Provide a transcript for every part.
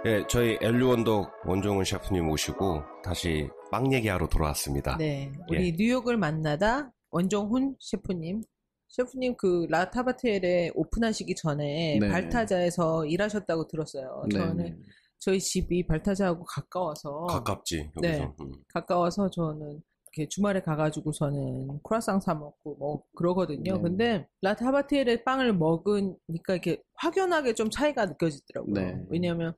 네, 저희 엘리원덕 원종훈 셰프님 모시고 다시 빵 얘기하러 돌아왔습니다. 네, 우리 뉴욕을 만나다 원종훈 셰프님 그 라타바텔에 오픈하시기 전에 네. 발타자에서 일하셨다고 들었어요. 네. 저는 저희 집이 발타자하고 가까워서 가깝지 여기서. 네, 가까워서 저는 이렇게 주말에 가가지고서는 크루아상 사 먹고 뭐 그러거든요. 네. 근데 라타바텔의 빵을 먹으니까 이렇게 확연하게 좀 차이가 느껴지더라고요. 네. 왜냐하면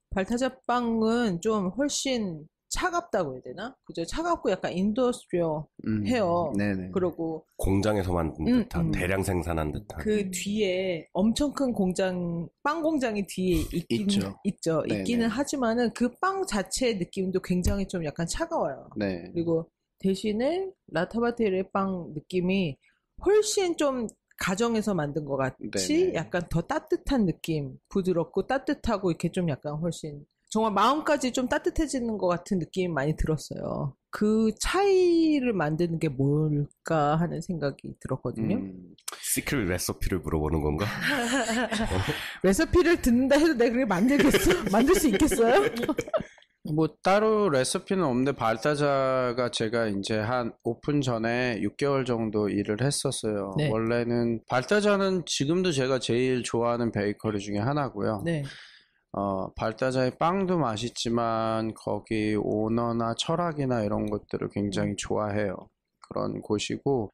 발타자 빵은 좀 훨씬 차갑다고 해야 되나? 그죠? 차갑고 약간 인더스트리얼해요. 네네. 그리고 공장에서 만든 듯한 대량 생산한 듯한. 그 뒤에 엄청 큰 빵 공장이 뒤에 있죠. 네네. 있기는 하지만은 그 빵 자체의 느낌도 굉장히 좀 약간 차가워요. 네. 그리고 대신에 라타바테르의 빵 느낌이 훨씬 좀 가정에서 만든 것 같이 네네. 약간 더 따뜻한 느낌, 부드럽고 따뜻하고 이렇게 좀 약간 훨씬 정말 마음까지 좀 따뜻해지는 것 같은 느낌이 많이 들었어요. 그 차이를 만드는 게 뭘까 하는 생각이 들었거든요. 시크릿 레시피를 물어보는 건가? 레시피를 듣는다 해도 내가 그걸 만들겠어? 만들 수 있겠어요? 뭐 따로 레시피는 없는데 발타자가 제가 이제 한 오픈 전에 6개월 정도 일을 했었어요. 네. 원래는 발타자는 지금도 제가 제일 좋아하는 베이커리 중에 하나고요. 네. 발타자의 빵도 맛있지만 거기 오너나 철학이나 이런 것들을 굉장히 좋아해요. 그런 곳이고,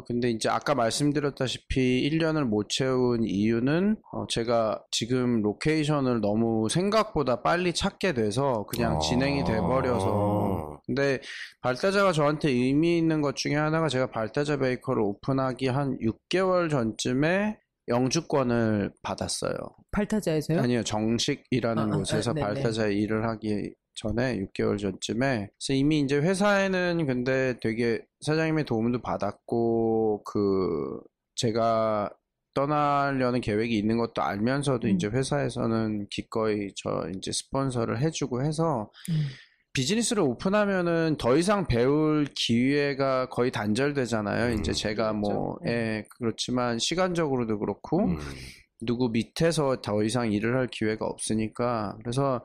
근데 이제 아까 말씀드렸다시피 1년을 못 채운 이유는, 제가 지금 로케이션을 너무 생각보다 빨리 찾게 돼서 그냥 진행이 돼버려서. 근데 발타자가 저한테 의미 있는 것 중에 하나가 제가 발타자 베이커를 오픈하기 한 6개월 전쯤에 영주권을 받았어요. 발타자에서요? 아니요, 정식이라는 곳에서 네네. 발타자에 일을 하기 전에 6개월 전쯤에. 그래서 이미 이제 회사에는 근데 되게 사장님의 도움도 받았고, 제가 떠나려는 계획이 있는 것도 알면서도 이제 회사에서는 기꺼이 이제 스폰서를 해주고 해서, 비즈니스를 오픈하면은 더 이상 배울 기회가 거의 단절되잖아요. 이제 제가 그렇지만 시간적으로도 그렇고, 누구 밑에서 더 이상 일을 할 기회가 없으니까. 그래서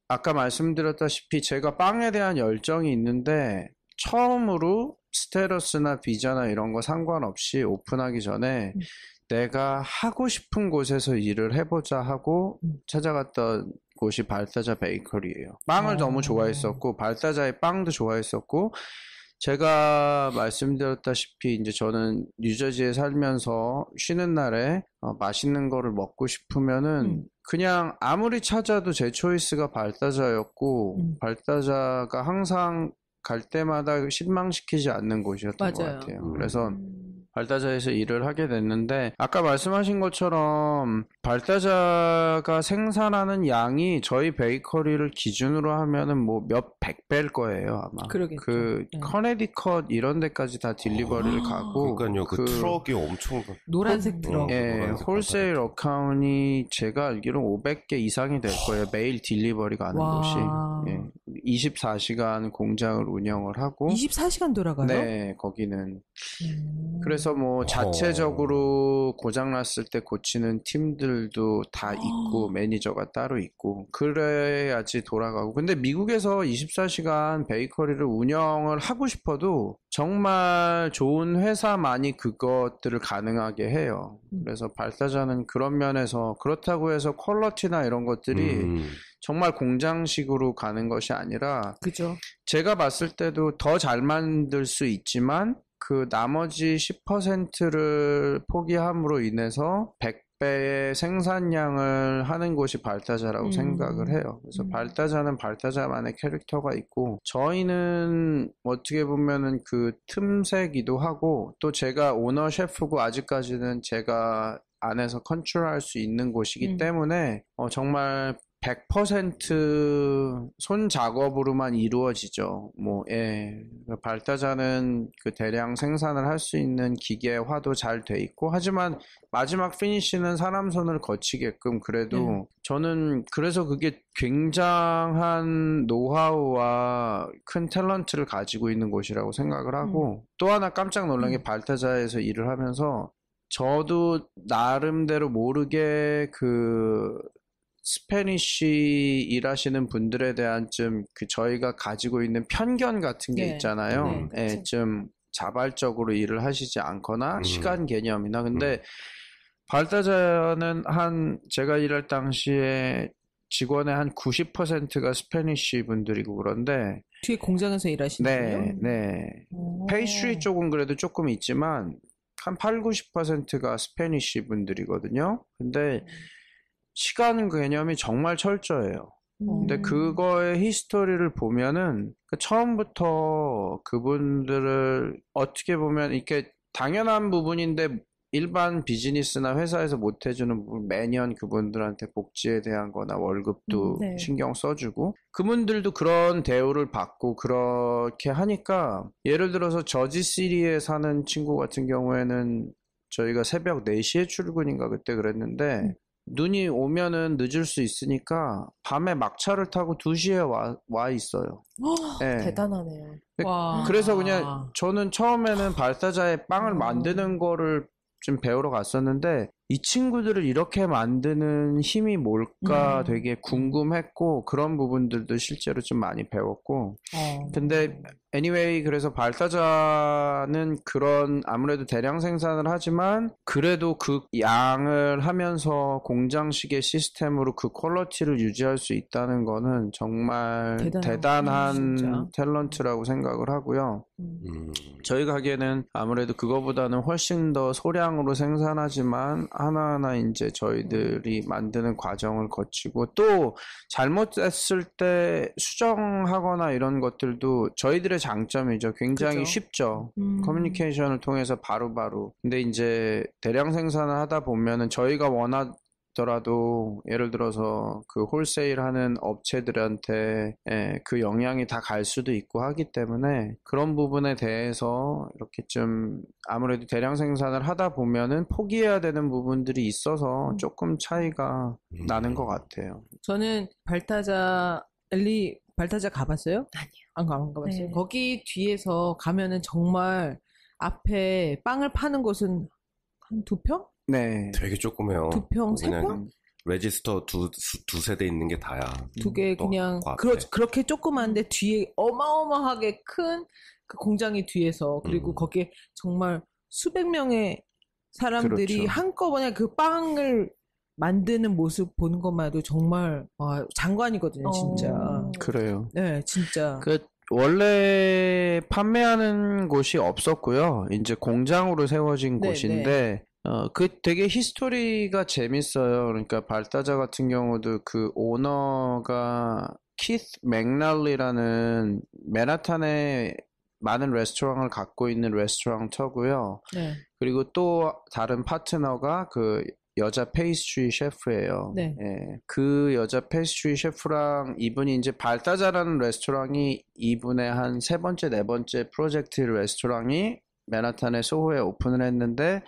아까 말씀드렸다시피 제가 빵에 대한 열정이 있는데 처음으로 스테러스나 비자나 이런 거 상관없이 오픈하기 전에 내가 하고 싶은 곳에서 일을 해보자 하고 찾아갔던 곳이 발타자 베이커리예요. 빵을 너무 좋아했었고 발타자의 빵도 좋아했었고 제가 말씀드렸다시피 이제 저는 뉴저지에 살면서 쉬는 날에 맛있는 거를 먹고 싶으면은 그냥 아무리 찾아도 제 초이스가 발타자였고 발타자가 항상 갈 때마다 실망시키지 않는 곳이었던 것 같아요. 그래서 발타자에서 일을 하게 됐는데 아까 말씀하신 것처럼 발타자가 생산하는 양이 저희 베이커리를 기준으로 하면은 뭐 몇 백 배일 거예요 아마. 그러겠죠. 커네디컷 이런 데까지 다 딜리버리를 가고. 그러니까요. 그 트럭이 엄청 노란색 트럭. 홀세일 어카운이 제가 알기로 500개 이상이 될 거예요. 매일 딜리버리가 가는 곳이. 24시간 공장을 운영을 하고 24시간 돌아가요? 네, 거기는. 그래서 뭐 자체적으로 고장났을 때 고치는 팀들도 다 있고 매니저가 따로 있고 그래야지 돌아가고. 근데 미국에서 24시간 베이커리를 운영을 하고 싶어도 정말 좋은 회사만이 그것들을 가능하게 해요. 그래서 발타자는 그런 면에서 그렇다고 해서 퀄리티나 이런 것들이 정말 공장식으로 가는 것이 아니라 그죠. 제가 봤을 때도 더 잘 만들 수 있지만 그 나머지 10%를 포기함으로 인해서 100배의 생산량을 하는 곳이 발타자라고 생각을 해요. 그래서 발타자는 발타자만의 캐릭터가 있고 저희는 어떻게 보면은 그 틈새기도 하고 또 제가 오너 셰프고 아직까지는 제가 안에서 컨트롤할 수 있는 곳이기 때문에 정말 100% 손 작업으로만 이루어지죠. 뭐, 예. 발타자는 그 대량 생산을 할 수 있는 기계화도 잘 돼 있고, 하지만 마지막 피니쉬는 사람 손을 거치게끔 그래도 저는 그래서 그게 굉장한 노하우와 큰 탤런트를 가지고 있는 곳이라고 생각을 하고, 또 하나 깜짝 놀란 게 발타자에서 일을 하면서 저도 나름대로 모르게 그 스페니쉬 일하시는 분들에 대한 좀 그 저희가 가지고 있는 편견 같은 게 있잖아요. 예, 좀 자발적으로 일을 하시지 않거나 시간 개념이나. 근데 발타자는 제가 일할 당시에 직원의 한 90%가 스페니쉬 분들이고 그런데 뒤에 공장에서 일하시는 거예요? 네. 페이스트리 쪽은 그래도 조금 있지만 한 80~90%가 스페니쉬 분들이거든요. 근데 시간 개념이 정말 철저해요. 근데 그거의 히스토리를 보면은 처음부터 그분들을 어떻게 보면 이렇게 당연한 부분인데 일반 비즈니스나 회사에서 못 해주는 부분, 매년 그분들한테 복지에 대한 거나 월급도 신경 써주고 그분들도 그런 대우를 받고 그렇게 하니까 예를 들어서 저지시리에 사는 친구 같은 경우에는 저희가 새벽 4시에 출근인가 그때 그랬는데 눈이 오면은 늦을 수 있으니까 밤에 막차를 타고 2시에 와 있어요. 네. 대단하네요. 그래서 그냥 저는 처음에는 발타자의 빵을 만드는 거를 좀 배우러 갔었는데 이 친구들을 이렇게 만드는 힘이 뭘까 되게 궁금했고 그런 부분들도 실제로 좀 많이 배웠고 근데 anyway 그래서 발타자는 그런 아무래도 대량 생산을 하지만 그래도 그 양을 하면서 공장식의 시스템으로 그 퀄리티를 유지할 수 있다는 거는 정말 대단한 탤런트라고 생각을 하고요. 저희 가게는 아무래도 그거보다는 훨씬 더 소량으로 생산하지만 하나하나 이제 저희들이 만드는 과정을 거치고 또 잘못했을 때 수정하거나 이런 것들도 저희들의 장점이죠. 굉장히 쉽죠. 커뮤니케이션을 통해서 바로바로. 근데 이제 대량 생산을 하다 보면은 저희가 원하더라도 예를 들어서 그 홀세일 하는 업체들한테 그 영향이 다 갈 수도 있고 하기 때문에 그런 부분에 대해서 이렇게 좀 아무래도 대량 생산을 하다 보면은 포기해야 되는 부분들이 있어서 조금 차이가 나는 것 같아요. 저는 발타자 가봤어요? 아니요. 안 가봤어요. 네. 거기 뒤에서 가면은 정말 앞에 빵을 파는 곳은 한 2평? 네. 되게 조그매요. 2평, 그냥 3평? 레지스터 두세 대 있는 게 다야. 2개 그냥 그렇게 조그만데 뒤에 어마어마하게 큰 그 공장이 뒤에서 그리고 거기에 정말 수백 명의 사람들이 그렇죠. 한꺼번에 그 빵을 만드는 모습 보는 것만 해도 정말 장관이거든요, 진짜. 그래요. 네, 진짜. 원래 판매하는 곳이 없었고요. 이제 공장으로 세워진 곳인데, 되게 히스토리가 재밌어요. 그러니까 발타자 같은 경우도 그 오너가 키스 맥날리라는 맨하탄에 많은 레스토랑을 갖고 있는 레스토랑터고요. 네. 그리고 또 다른 파트너가 그 여자 페이스트리 셰프예요. 네. 예, 그 여자 페이스트리 셰프랑 이분이 이제 발타자라는 레스토랑이 이분의 한 3번째, 4번째 프로젝트 레스토랑이 맨하탄의 소호에 오픈을 했는데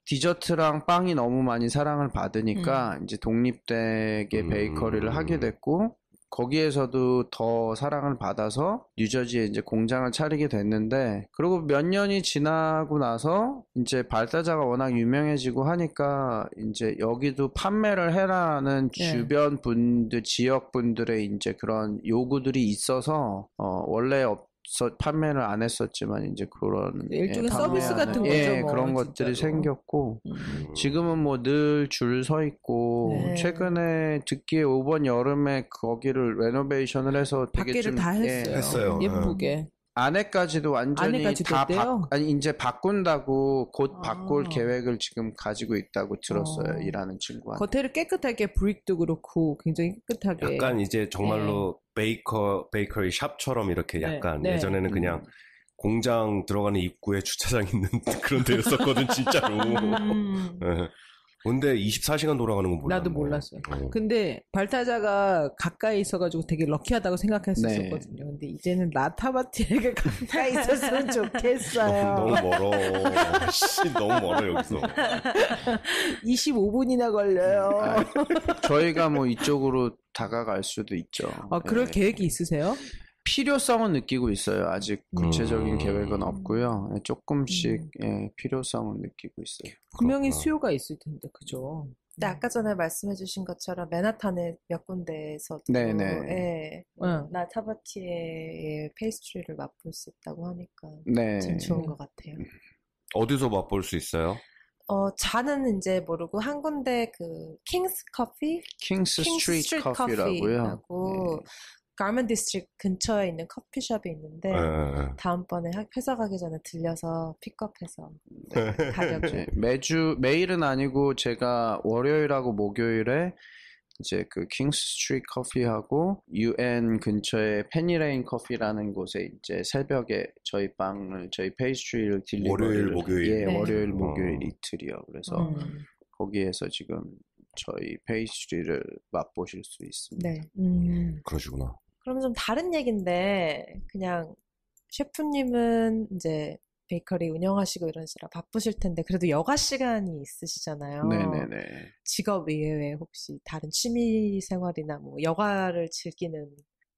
디저트랑 빵이 너무 많이 사랑을 받으니까 이제 독립되게 베이커리를 하게 됐고 거기에서도 더 사랑을 받아서 뉴저지에 이제 공장을 차리게 됐는데 그리고 몇 년이 지나고 나서 이제 발타자가 워낙 유명해지고 하니까 이제 여기도 판매를 해라는 주변 분들, 지역 분들의 이제 그런 요구들이 있어서 원래 판매를 안 했었지만 이제 그런 일종의 서비스 같은 거죠. 뭐, 그런 것들이 생겼고 지금은 뭐 늘 줄 서 있고 최근에 듣기에 이번 여름에 거기를 레노베이션을 해서 되게 밖에를 좀 다 했어요. 예쁘게. 안에까지도 완전히 이제 바꾼다고 곧 바꿀 계획을 지금 가지고 있다고 들었어요. 일하는 친구한테. 겉에를 깨끗하게 브릭도 그렇고 굉장히 깨끗하게. 약간 이제 정말로 베이커리 샵처럼 이렇게 약간 예전에는 그냥 공장 들어가는 입구에 주차장 있는 그런 데였었거든 진짜로. 근데 24시간 돌아가는 건 몰랐네. 나도 몰랐어요. 근데 발타자가 가까이 있어가지고 되게 럭키하다고 생각했었거든요. 네. 근데 이제는 라타바티에게 가까이 있었으면 좋겠어요. 너무 멀어. 씨, 너무 멀어 여기서. 25분이나 걸려요. 저희가 뭐 이쪽으로 다가갈 수도 있죠. 그럴 네. 계획이 있으세요? 필요성은 느끼고 있어요. 아직 구체적인 계획은 없고요. 조금씩 필요성은 느끼고 있어요. 분명히 그렇구나. 수요가 있을 텐데, 그죠? 근데 아까 전에 말씀해주신 것처럼 맨하탄의 몇 군데에서도 네네. 예, 응. 라타바티의 페이스트리를 맛볼 수 있다고 하니까 네. 참 좋은 것 같아요. 어디서 맛볼 수 있어요? 자는 이제 모르고 한 군데 그 킹스 커피? 킹스 스트리트 커피라고요. 커피라고 가먼 디스트릭트 근처에 있는 커피숍이 있는데 네. 다음번에 회사 가기 전에 들려서 픽업해서 가격을 매일은 아니고 제가 월요일하고 목요일에 이제 그 킹스 스트리트 커피하고 UN 근처에 페니레인 커피라는 곳에 이제 새벽에 저희 페이스트리를 월요일, 목요일. 예, 네. 월요일, 목요일 이틀이요. 그래서 음. 거기에서 지금 저희 페이스트리를 맛보실 수 있습니다. 네. 그러시구나. 그럼 좀 다른 얘기인데 그냥 셰프님은 이제 베이커리 운영하시고 이러시라 바쁘실 텐데 그래도 여가 시간이 있으시잖아요. 네네네. 직업 이외에 혹시 다른 취미 생활이나 뭐 여가를 즐기는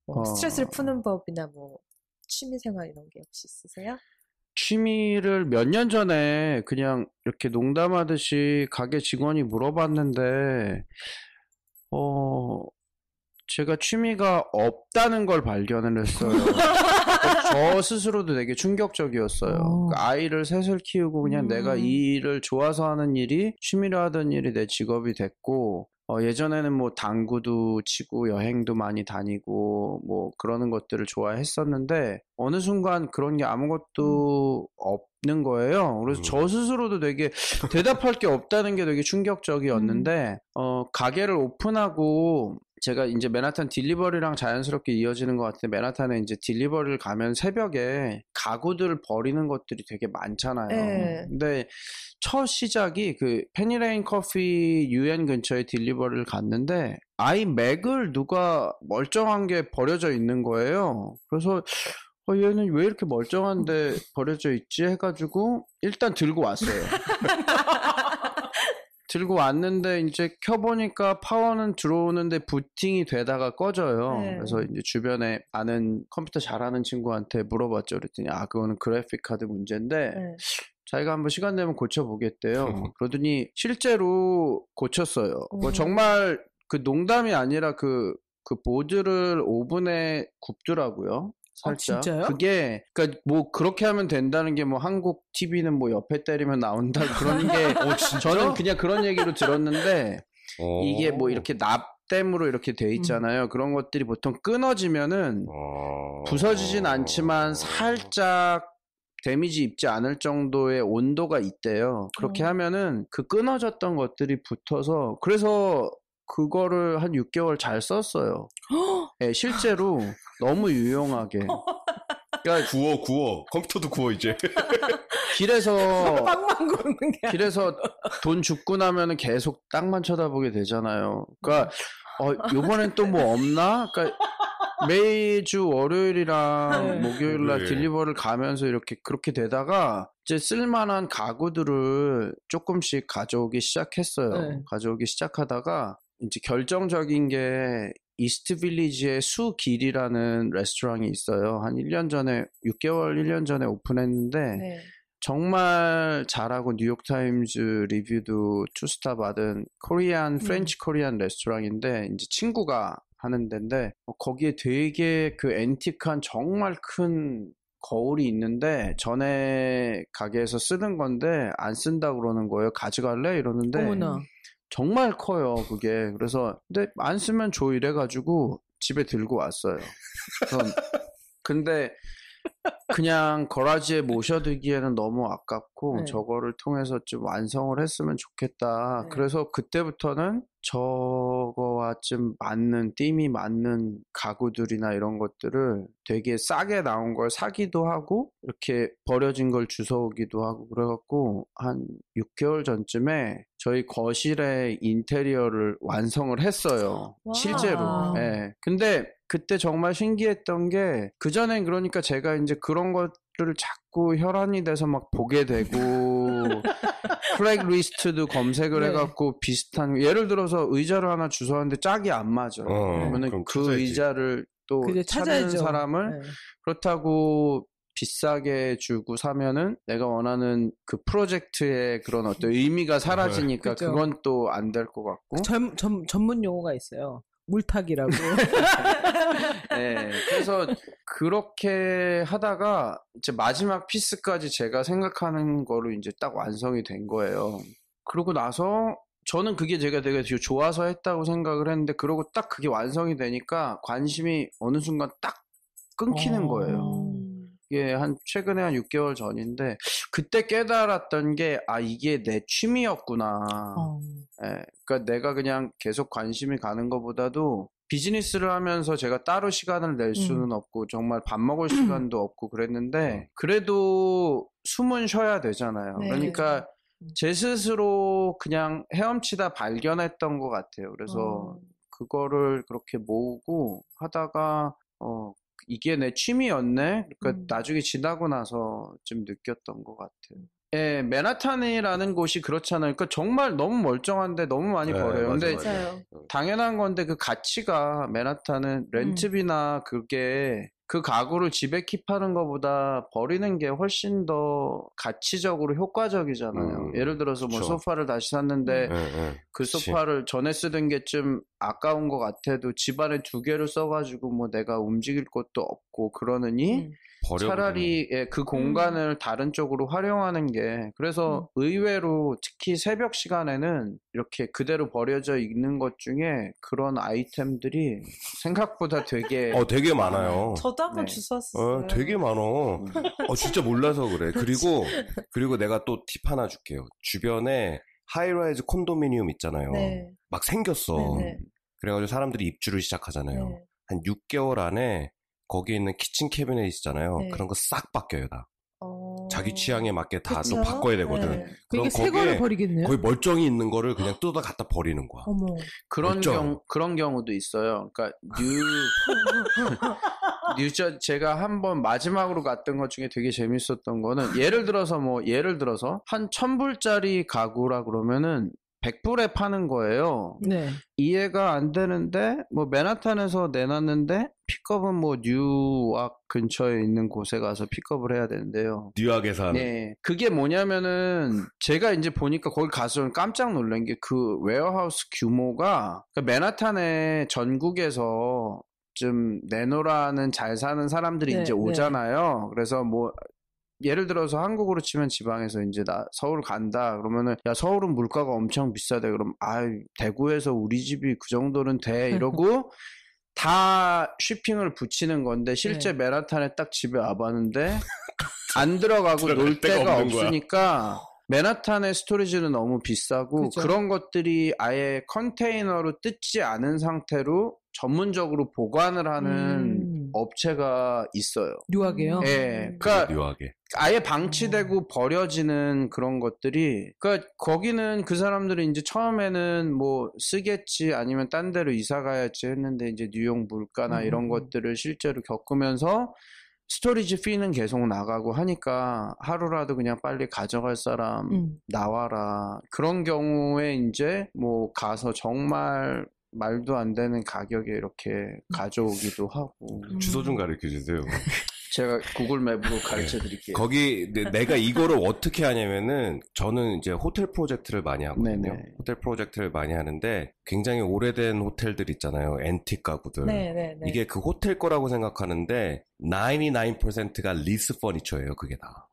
뭐 스트레스를 푸는 법이나 뭐 취미 생활 이런 게 혹시 있으세요? 취미를 몇 년 전에 그냥 이렇게 농담하듯이 가게 직원이 물어봤는데, 제가 취미가 없다는 걸 발견을 했어요. 저 스스로도 되게 충격적이었어요. 아이를 셋을 키우고 그냥 내가 이 일을 좋아서 하는 일이 취미로 하던 일이 내 직업이 됐고, 예전에는 뭐 당구도 치고 여행도 많이 다니고 뭐 그러는 것들을 좋아했었는데 어느 순간 그런 게 아무것도 없는 거예요. 그래서 저 스스로도 되게 대답할 게 없다는 게 되게 충격적이었는데 가게를 오픈하고 제가 이제 맨하탄 딜리버리랑 자연스럽게 이어지는 것 같은데 맨하탄에 이제 딜리버리를 가면 새벽에 가구들을 버리는 것들이 되게 많잖아요. 네. 근데 첫 시작이 그 페니레인 커피 UN 근처에 딜리버리를 갔는데 아이맥을 누가 멀쩡한 게 버려져 있는 거예요. 그래서 얘는 왜 이렇게 멀쩡한데 버려져 있지 해가지고 일단 들고 왔어요. 들고 왔는데 이제 켜보니까 파워는 들어오는데 부팅이 되다가 꺼져요. 네. 그래서 이제 주변에 아는 컴퓨터 잘하는 친구한테 물어봤죠. 그랬더니 그거는 그래픽 카드 문제인데 네. 자기가 한번 시간 되면 고쳐보겠대요. 그러더니 실제로 고쳤어요. 뭐 정말 그 농담이 아니라 그 보드를 오븐에 굽더라고요. 살짝. 진짜요? 그게 그러니까 뭐 그렇게 하면 된다는 게 뭐 한국 TV는 뭐 옆에 때리면 나온다 그런 게 저는 그냥 그런 얘기로 들었는데 이게 뭐 이렇게 납땜으로 이렇게 돼 있잖아요. 그런 것들이 보통 끊어지면은 부서지진 않지만 살짝 데미지 입지 않을 정도의 온도가 있대요. 그렇게 하면은 그 끊어졌던 것들이 붙어서 그래서 그거를 한 6개월 잘 썼어요. 네, 실제로 너무 유용하게. 그러니까 구워. 컴퓨터도 구워 이제. 길에서 빵만 굽는 게 길에서 돈 줍고 나면은 계속 땅만 쳐다보게 되잖아요. 그러니까 요번엔 또 뭐 없나? 그러니까 매주 월요일이랑 목요일날 딜리버를 가면서 이렇게 그렇게 되다가 이제 쓸만한 가구들을 조금씩 가져오기 시작했어요. 네. 가져오기 시작하다가 이제 결정적인 게 이스트 빌리지의 수길이라는 레스토랑이 있어요. 한 1년 전에 6개월 1년 전에 오픈했는데 네. 정말 잘하고 뉴욕타임즈 리뷰도 투스타 받은 코리안 프렌치 코리안 레스토랑인데 이제 친구가 하는 데인데 거기에 되게 그 앤틱한 정말 큰 거울이 있는데 전에 가게에서 쓰던 건데 안 쓴다고 그러는 거예요. 가져갈래? 이러는데 어머나. 정말 커요 그게. 그래서 근데 안 쓰면 줘 이래가지고 집에 들고 왔어요. 근데 그냥 거라지에 모셔두기에는 너무 아깝고 네. 저거를 통해서 좀 완성을 했으면 좋겠다. 네. 그래서 그때부터는 저거와 좀 맞는 띠이 맞는 가구들이나 이런 것들을 되게 싸게 나온 걸 사기도 하고 이렇게 버려진 걸 주워오기도 하고 그래갖고 한 6개월 전쯤에 저희 거실의 인테리어를 완성을 했어요. 와. 실제로. 예. 근데 그때 정말 신기했던 게 그전엔 그러니까 제가 이제 그런 것들을 자꾸 혈안이 돼서 막 보게 되고 크랙리스트도 검색을 네. 해갖고 비슷한 예를 들어서 의자를 하나 주워왔는데 짝이 안 맞아. 그러면은 그럼 그 찾아야지. 의자를 또 그죠, 찾는 찾아야죠. 사람을 네. 그렇다고 비싸게 주고 사면은 내가 원하는 그 프로젝트의 그런 어떤 의미가 사라지니까 그죠. 그건 또 안 될 것 같고. 전문 용어가 있어요. 물타기라고. 네, 그래서 그렇게 하다가 이제 마지막 피스까지 제가 생각하는 거로 이제 딱 완성이 된 거예요. 그러고 나서 저는 그게 제가 되게 좋아서 했다고 생각을 했는데 그러고 딱 그게 완성이 되니까 관심이 어느 순간 딱 끊기는 거예요. 이게 최근에 한 6개월 전인데 그때 깨달았던 게 이게 내 취미였구나. 예, 그러니까 내가 그냥 계속 관심이 가는 것보다도 비즈니스를 하면서 제가 따로 시간을 낼 수는 없고 정말 밥 먹을 시간도 없고 그랬는데 그래도 숨은 쉬어야 되잖아요. 네. 그러니까 제 스스로 그냥 헤엄치다 발견했던 것 같아요. 그래서 그거를 그렇게 모으고 하다가 이게 내 취미였네? 그러니까 나중에 지나고 나서 좀 느꼈던 것 같아요. 예, 맨하탄이라는 곳이 그렇잖아요. 그러니까 정말 너무 멀쩡한데 너무 많이 네, 버려요. 맞아, 근데 맞아. 맞아요. 당연한 건데 그 가치가 맨하탄은 렌트비나 그게 그 가구를 집에 킵하는 것보다 버리는 게 훨씬 더 가치적으로 효과적이잖아요. 예를 들어서 뭐 그쵸. 소파를 다시 샀는데 그 그치. 소파를 전에 쓰던 게 좀 아까운 것 같아도 집안에 2개를 써가지고 뭐 내가 움직일 것도 없고 그러느니 차라리 그 공간을 다른 쪽으로 활용하는 게 그래서 의외로 특히 새벽 시간에는 이렇게 그대로 버려져 있는 것 중에 그런 아이템들이 생각보다 되게 되게 많아요. 저도 한번 네. 주웠어요. 되게 많어. 진짜 몰라서 그래. 그리고 내가 또 팁 하나 줄게요. 주변에 하이라이즈 콘도미니엄 있잖아요. 네. 막 생겼어. 네네. 그래가지고 사람들이 입주를 시작하잖아요. 네. 한 6개월 안에 거기 있는 키친 캐비넷 있잖아요. 네. 그런 거 싹 바뀌어요, 다. 어... 자기 취향에 맞게 다 또 그쵸? 바꿔야 되거든. 네. 그럼 그게 새 거를 거기에 버리겠네요. 거의 멀쩡히 있는 거를 그냥 뜯어 갖다 버리는 거야. 어머. 그런 경우도 있어요. 그러니까 제가 한번 마지막으로 갔던 것 중에 되게 재밌었던 거는 예를 들어서 한 1,000불짜리 가구라 그러면은 100불에 파는 거예요. 네. 이해가 안 되는데 뭐 맨하탄에서 내놨는데 픽업은 뭐 뉴악 근처에 있는 곳에 가서 픽업을 해야 되는데요. 뉴욕에서 네, 그게 뭐냐면은 제가 이제 보니까 거기 가서 깜짝 놀란 게 그 웨어하우스 규모가 그러니까 맨하탄에 전국에서 좀 내놓으라는 잘 사는 사람들이 네, 이제 오잖아요. 그래서 뭐 예를 들어서 한국으로 치면 지방에서 이제 나 서울 간다 그러면은 야 서울은 물가가 엄청 비싸대 그럼 대구에서 우리 집이 그 정도는 돼 이러고 다 쉬핑을 붙이는 건데 실제 맨하탄에 딱 집에 와봤는데 안 들어가고 놀 데가 없으니까 맨하탄의 스토리지는 너무 비싸고 그죠. 그런 것들이 아예 컨테이너로 뜯지 않은 상태로 전문적으로 보관을 하는 업체가 있어요. 뉴하게요? 예. 그러니까 뉴욕에. 아예 방치되고 버려지는 그런 것들이 그러니까 거기는 그 사람들이 이제 처음에는 뭐 쓰겠지 아니면 딴 데로 이사 가야지 했는데 이제 뉴욕 물가나 이런 것들을 실제로 겪으면서 스토리지 피는 계속 나가고 하니까 하루라도 그냥 빨리 가져갈 사람 나와라. 그런 경우에 이제 뭐 가서 정말 말도 안 되는 가격에 이렇게 가져오기도 하고. 주소 좀 가르쳐 주세요. 제가 구글 맵으로 가르쳐 드릴게요. 거기 내가 이거를 어떻게 하냐면은 저는 이제 호텔 프로젝트를 많이 하거든요. 네네. 호텔 프로젝트를 많이 하는데 굉장히 오래된 호텔들 있잖아요. 앤틱 가구들. 네네네. 이게 그 호텔 거라고 생각하는데 99%가 리스 퍼니처예요. 그게 다.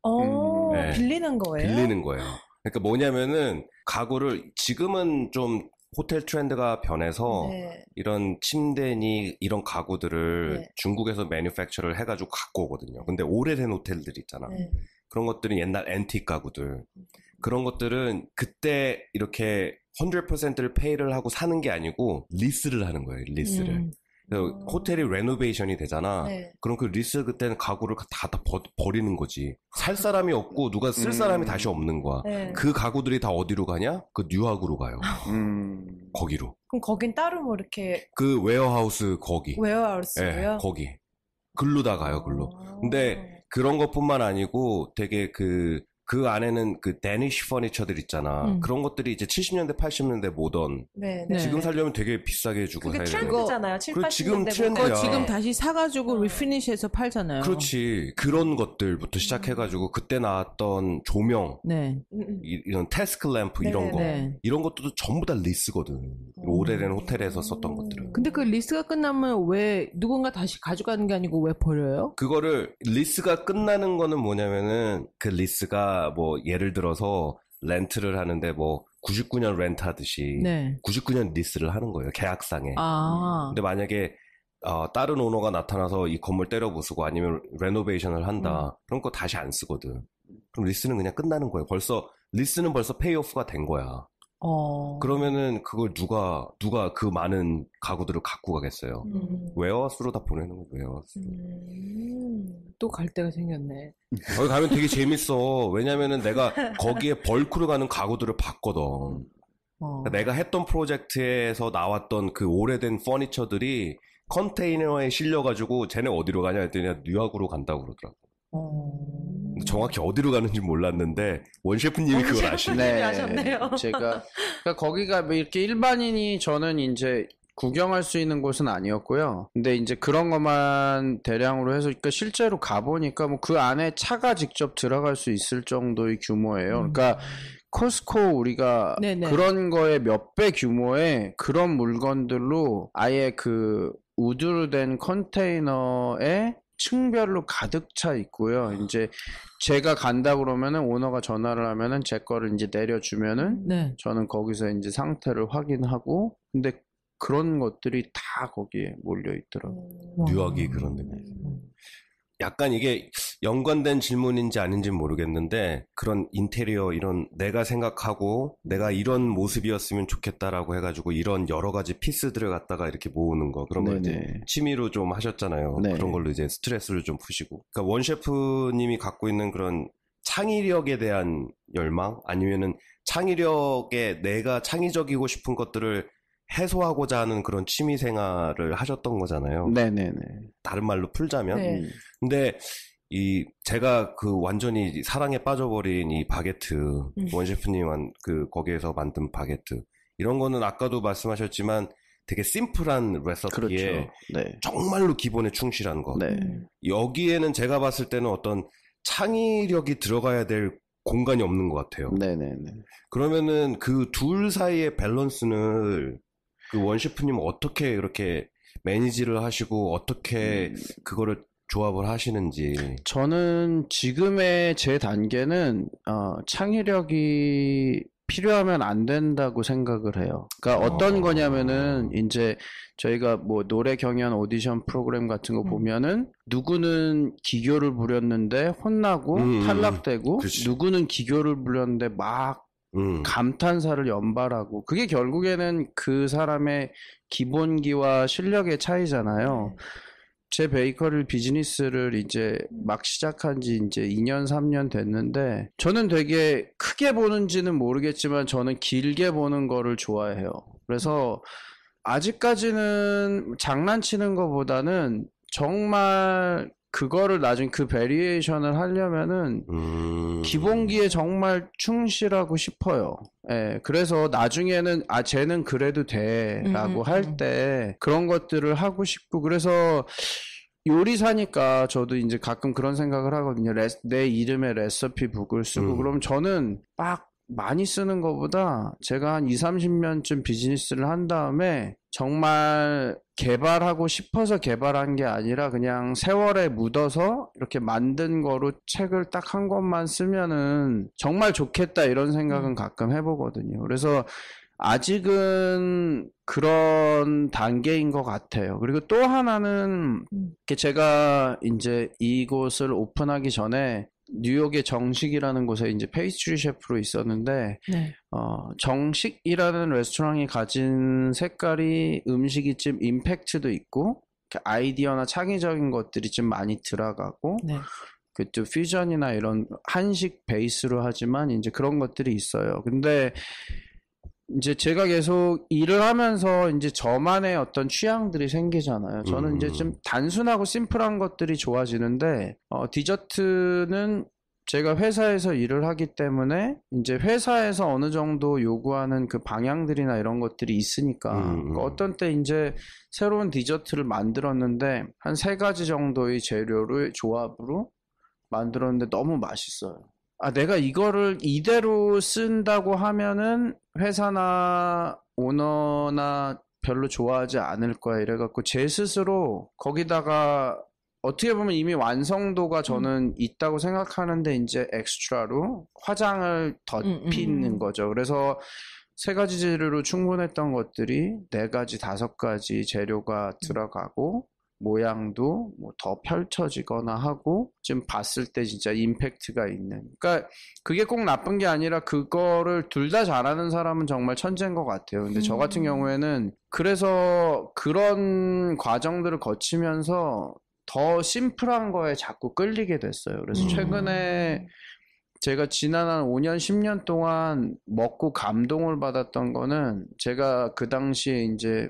네. 빌리는 거예요? 빌리는 거예요. 그러니까 뭐냐면은 가구를 지금은 좀 호텔 트렌드가 변해서 네. 이런 침대니 이런 가구들을 네. 중국에서 매뉴팩처를 해가지고 갖고 오거든요. 근데 오래된 호텔들 있잖아. 네. 그런 것들은 옛날 앤틱 가구들. 그런 것들은 그때 이렇게 100%를 페이를 하고 사는 게 아니고 리스를 하는 거예요. 리스를. 그래서 호텔이 레노베이션이 되잖아. 네. 그럼 그 리스 그때는 가구를 다 버리는 거지. 살 사람이 없고 누가 쓸 사람이 다시 없는 거야. 네. 그 가구들이 다 어디로 가냐? 그 뉴욕으로 가요. 거기로. 그럼 거긴 따로 뭐 이렇게 그 웨어하우스 거기. 웨어하우스고요? 거기. 글로 다 가요, 글로. 근데 그런 것뿐만 아니고 되게 그 안에는 그 데니쉬 퍼니처들 있잖아. 그런 것들이 이제 70년대, 80년대 모던. 네, 네. 지금 살려면 되게 비싸게 해주고 그게 사야 되는 트렌드잖아요. 7, 그리고 80년대 지금 트렌드야. 그거 야. 지금 다시 사가지고 리피니시해서 팔잖아요. 그렇지. 그런 것들부터 시작해가지고 그때 나왔던 조명, 네. 이런 테스크 램프 이런 거. 네. 이런 것도 전부 다 리스거든. 오래된 호텔에서 썼던 것들은. 근데 그 리스가 끝나면 왜 누군가 다시 가져가는 게 아니고 왜 버려요? 그거를 리스가 끝나는 거는 뭐냐면은 그 리스가 뭐 예를 들어서 렌트를 하는데 뭐 99년 렌트 하듯이 네. 99년 리스를 하는 거예요. 계약상에. 아. 근데 만약에 다른 오너가 나타나서 이 건물 때려 부수고 아니면 레노베이션을 한다. 그럼 그거 다시 안 쓰거든. 그럼 리스는 그냥 끝나는 거예요. 리스는 벌써 페이오프가 된 거야. 그러면은 그걸 누가 그 많은 가구들을 갖고 가겠어요. 웨어하우스로 다 보내는 거예요. 웨어하우스. 또 갈 데가 생겼네. 거기 가면 되게 재밌어. 왜냐면은 내가 거기에 벌크로 가는 가구들을 봤거든. 그러니까 내가 했던 프로젝트에서 나왔던 그 오래된 퍼니처들이 컨테이너에 실려가지고 쟤네 어디로 가냐 했더니 뉴욕으로 간다고 그러더라고. 근데 정확히 어디로 가는지 몰랐는데 원 셰프님이 그걸 아시네. 셰프님이 아셨네요. 제가 그러니까 거기가 뭐 이렇게 일반인이 저는 이제 구경할 수 있는 곳은 아니었고요. 근데 이제 그런 것만 대량으로 해서 그러니까 실제로 가보니까 뭐 그 안에 차가 직접 들어갈 수 있을 정도의 규모예요. 그러니까 코스코 우리가 네네. 그런 거에 몇 배 규모의 그런 물건들로 아예 그 우드로 된 컨테이너에 층별로 가득 차 있고요. 이제 제가 간다 그러면은 오너가 전화를 하면은 제 거를 이제 내려주면은 네. 저는 거기서 이제 상태를 확인하고 근데 그런 것들이 다 거기에 몰려 있더라고요. 뉴욕이 그런 데가 있어요. 약간 이게 연관된 질문인지 아닌지는 모르겠는데 그런 인테리어 이런 내가 생각하고 내가 이런 모습이었으면 좋겠다라고 해가지고 이런 여러 가지 피스들을 갖다가 이렇게 모으는 거 그런 걸 이제 취미로 좀 하셨잖아요. 네. 그런 걸로 이제 스트레스를 좀 푸시고. 그러니까 원 셰프님이 갖고 있는 그런 창의력에 대한 열망 아니면은 창의력에 내가 창의적이고 싶은 것들을 해소하고자 하는 그런 취미 생활을 하셨던 거잖아요. 네네네. 다른 말로 풀자면. 네. 근데 제가 그 완전히 사랑에 빠져버린 이 바게트, 원 셰프님 거기에서 만든 바게트. 이런 거는 아까도 말씀하셨지만 되게 심플한 레시피에 그렇죠. 네. 정말로 기본에 충실한 거. 네. 여기에는 제가 봤을 때는 어떤 창의력이 들어가야 될 공간이 없는 것 같아요. 네네네. 그러면은 그 둘 사이의 밸런스를 그 원 셰프님은 어떻게 이렇게 매니지를 하시고 어떻게 그거를 조합을 하시는지. 저는 지금의 제 단계는 창의력이 필요하면 안 된다고 생각을 해요. 그러니까 어떤 거냐면은 이제 저희가 뭐 노래 경연 오디션 프로그램 같은 거 보면은 누구는 기교를 부렸는데 혼나고 탈락되고 그치. 누구는 기교를 부렸는데 막 감탄사를 연발하고 그게 결국에는 그 사람의 기본기와 실력의 차이잖아요. 제 베이커리 비즈니스를 이제 막 시작한 지 이제 2년, 3년 됐는데 저는 되게 크게 보는지는 모르겠지만 저는 길게 보는 거를 좋아해요. 그래서 아직까지는 장난치는 것보다는 정말 그거를 나중에 그 베리에이션을 하려면은 기본기에 정말 충실하고 싶어요. 예, 그래서 나중에는 쟤는 그래도 돼라고 할 때 그런 것들을 하고 싶고 그래서 요리사니까 저도 이제 가끔 그런 생각을 하거든요. 내 이름의 레시피 북을 쓰고 그럼 저는 막 많이 쓰는 것보다 제가 한 20-30년쯤 비즈니스를 한 다음에 정말 개발하고 싶어서 개발한 게 아니라 그냥 세월에 묻어서 이렇게 만든 거로 책을 딱 한 권만 쓰면은 정말 좋겠다 이런 생각은 가끔 해보거든요. 그래서 아직은 그런 단계인 것 같아요. 그리고 또 하나는 제가 이제 이곳을 오픈하기 전에 뉴욕의 정식이라는 곳에 이제 페이스트리 셰프로 있었는데 네. 정식이라는 레스토랑이 가진 색깔이 음식이 좀 임팩트도 있고 아이디어나 창의적인 것들이 좀 많이 들어가고 네. 또 퓨전이나 이런 한식 베이스로 하지만 이제 그런 것들이 있어요. 근데 이제 제가 계속 일을 하면서 이제 저만의 어떤 취향들이 생기잖아요. 저는 이제 좀 단순하고 심플한 것들이 좋아지는데 디저트는 제가 회사에서 일을 하기 때문에 이제 회사에서 어느 정도 요구하는 그 방향들이나 이런 것들이 있으니까 어떤 때 이제 새로운 디저트를 만들었는데 한 3가지 정도의 재료를 조합으로 만들었는데 너무 맛있어요. 내가 이거를 이대로 쓴다고 하면은 회사나 오너나 별로 좋아하지 않을 거야. 이래갖고 제 스스로 거기다가 어떻게 보면 이미 완성도가 저는 있다고 생각하는데 이제 엑스트라로 화장을 덧피는 거죠. 그래서 3가지 재료로 충분했던 것들이 4가지, 5가지 재료가 들어가고 모양도 뭐 더 펼쳐지거나 하고 좀 봤을 때 진짜 임팩트가 있는. 그러니까 그게 꼭 나쁜 게 아니라 그거를 둘 다 잘하는 사람은 정말 천재인 것 같아요. 근데 저 같은 경우에는 그래서 그런 과정들을 거치면서 더 심플한 거에 자꾸 끌리게 됐어요. 그래서 최근에 제가 지난 한 5년, 10년 동안 먹고 감동을 받았던 거는 제가 그 당시에 이제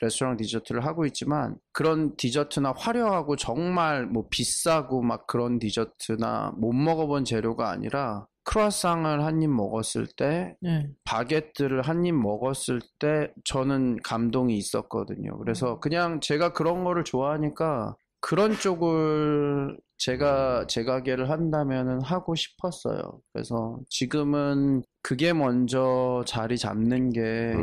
레스토랑 디저트를 하고 있지만 그런 디저트나 화려하고 정말 뭐 비싸고 막 그런 디저트나 못 먹어본 재료가 아니라 크루아상을 한 입 먹었을 때 바게트를 한 입 먹었을 때 저는 감동이 있었거든요. 그래서 그냥 제가 그런 거를 좋아하니까 그런 쪽을 제가 제 가게를 한다면은 하고 싶었어요. 그래서 지금은 그게 먼저 자리 잡는 게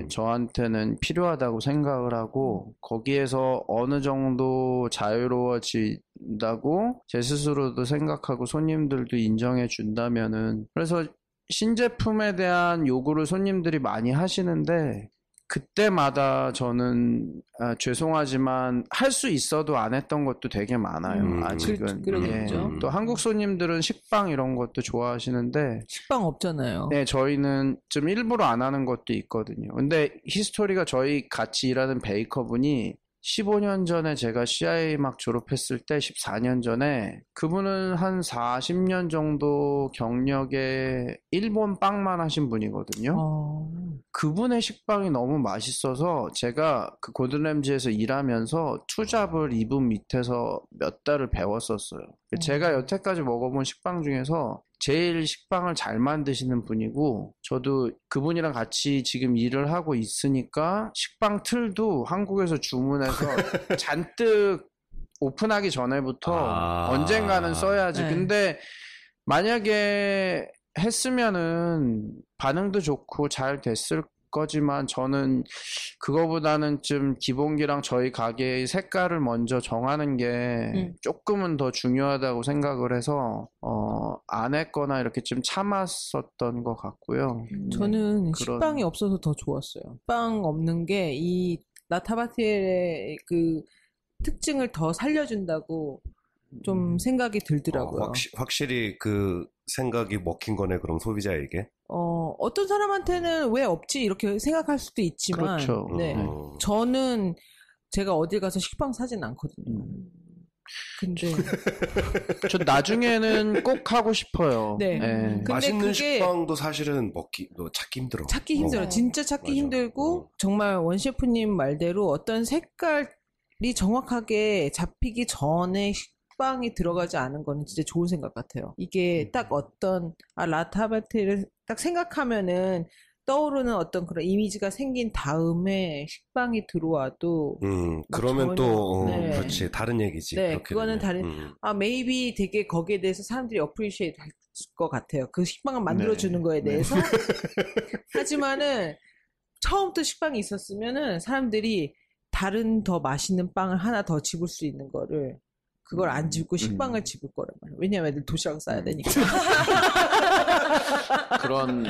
저한테는 필요하다고 생각을 하고 거기에서 어느 정도 자유로워진다고 제 스스로도 생각하고 손님들도 인정해 준다면은 그래서 신제품에 대한 요구를 손님들이 많이 하시는데 그때마다 저는 죄송하지만 할 수 있어도 안 했던 것도 되게 많아요. 아직은. 그러겠죠. 또 한국 손님들은 식빵 이런 것도 좋아하시는데 식빵 없잖아요. 네, 저희는 좀 일부러 안 하는 것도 있거든요. 근데 히스토리가 저희 같이 일하는 베이커분이 15년 전에 제가 CIA 막 졸업했을 때 14년 전에 그분은 한 40년 정도 경력에 일본 빵만 하신 분이거든요. 그분의 식빵이 너무 맛있어서 제가 그 고든 램지에서 일하면서 투잡을 이분 밑에서 몇 달을 배웠었어요. 제가 여태까지 먹어본 식빵 중에서 제일 식빵을 잘 만드시는 분이고 저도 그분이랑 같이 지금 일을 하고 있으니까 식빵 틀도 한국에서 주문해서 잔뜩 오픈하기 전에부터 언젠가는 써야지. 근데 만약에 했으면은 반응도 좋고 잘 됐을 거지만 저는 그거보다는 좀 기본기랑 저희 가게의 색깔을 먼저 정하는 게 조금은 더 중요하다고 생각을 해서 안 했거나 이렇게 좀 참았었던 것 같고요. 저는 식빵이 없어서 더 좋았어요. 빵 없는 게 이 라타바티엘의 그 특징을 더 살려준다고 좀 생각이 들더라고요. 확실히 그 생각이 먹힌 거네, 그럼 소비자에게. 어떤 사람한테는 왜 없지 이렇게 생각할 수도 있지만, 그렇죠. 네, 저는 제가 어딜 가서 식빵 사진 않거든요. 근데 저 나중에는 꼭 하고 싶어요. 네. 근데 맛있는 식빵도 사실은 찾기 힘들어. 찾기 힘들어. 진짜 찾기 힘들고 정말 원 셰프님 말대로 어떤 색깔이 정확하게 잡히기 전에 식빵이 들어가지 않은 거는 진짜 좋은 생각 같아요. 이게 딱 어떤 라타바티를 딱 생각하면은 떠오르는 어떤 그런 이미지가 생긴 다음에 식빵이 들어와도 그러면 또 그렇지, 다른 얘기지. 네, 그거는 다른 maybe 되게 거기에 대해서 사람들이 appreciate 할 것 같아요. 그 식빵을 만들어주는 거에 대해서. 하지만은 처음부터 식빵이 있었으면은 사람들이 다른 더 맛있는 빵을 하나 더 집을 수 있는 거를 그걸 안 집고 식빵을 집을 거란 말이에요. 왜냐면 애들 도시락 싸야 되니까. 그런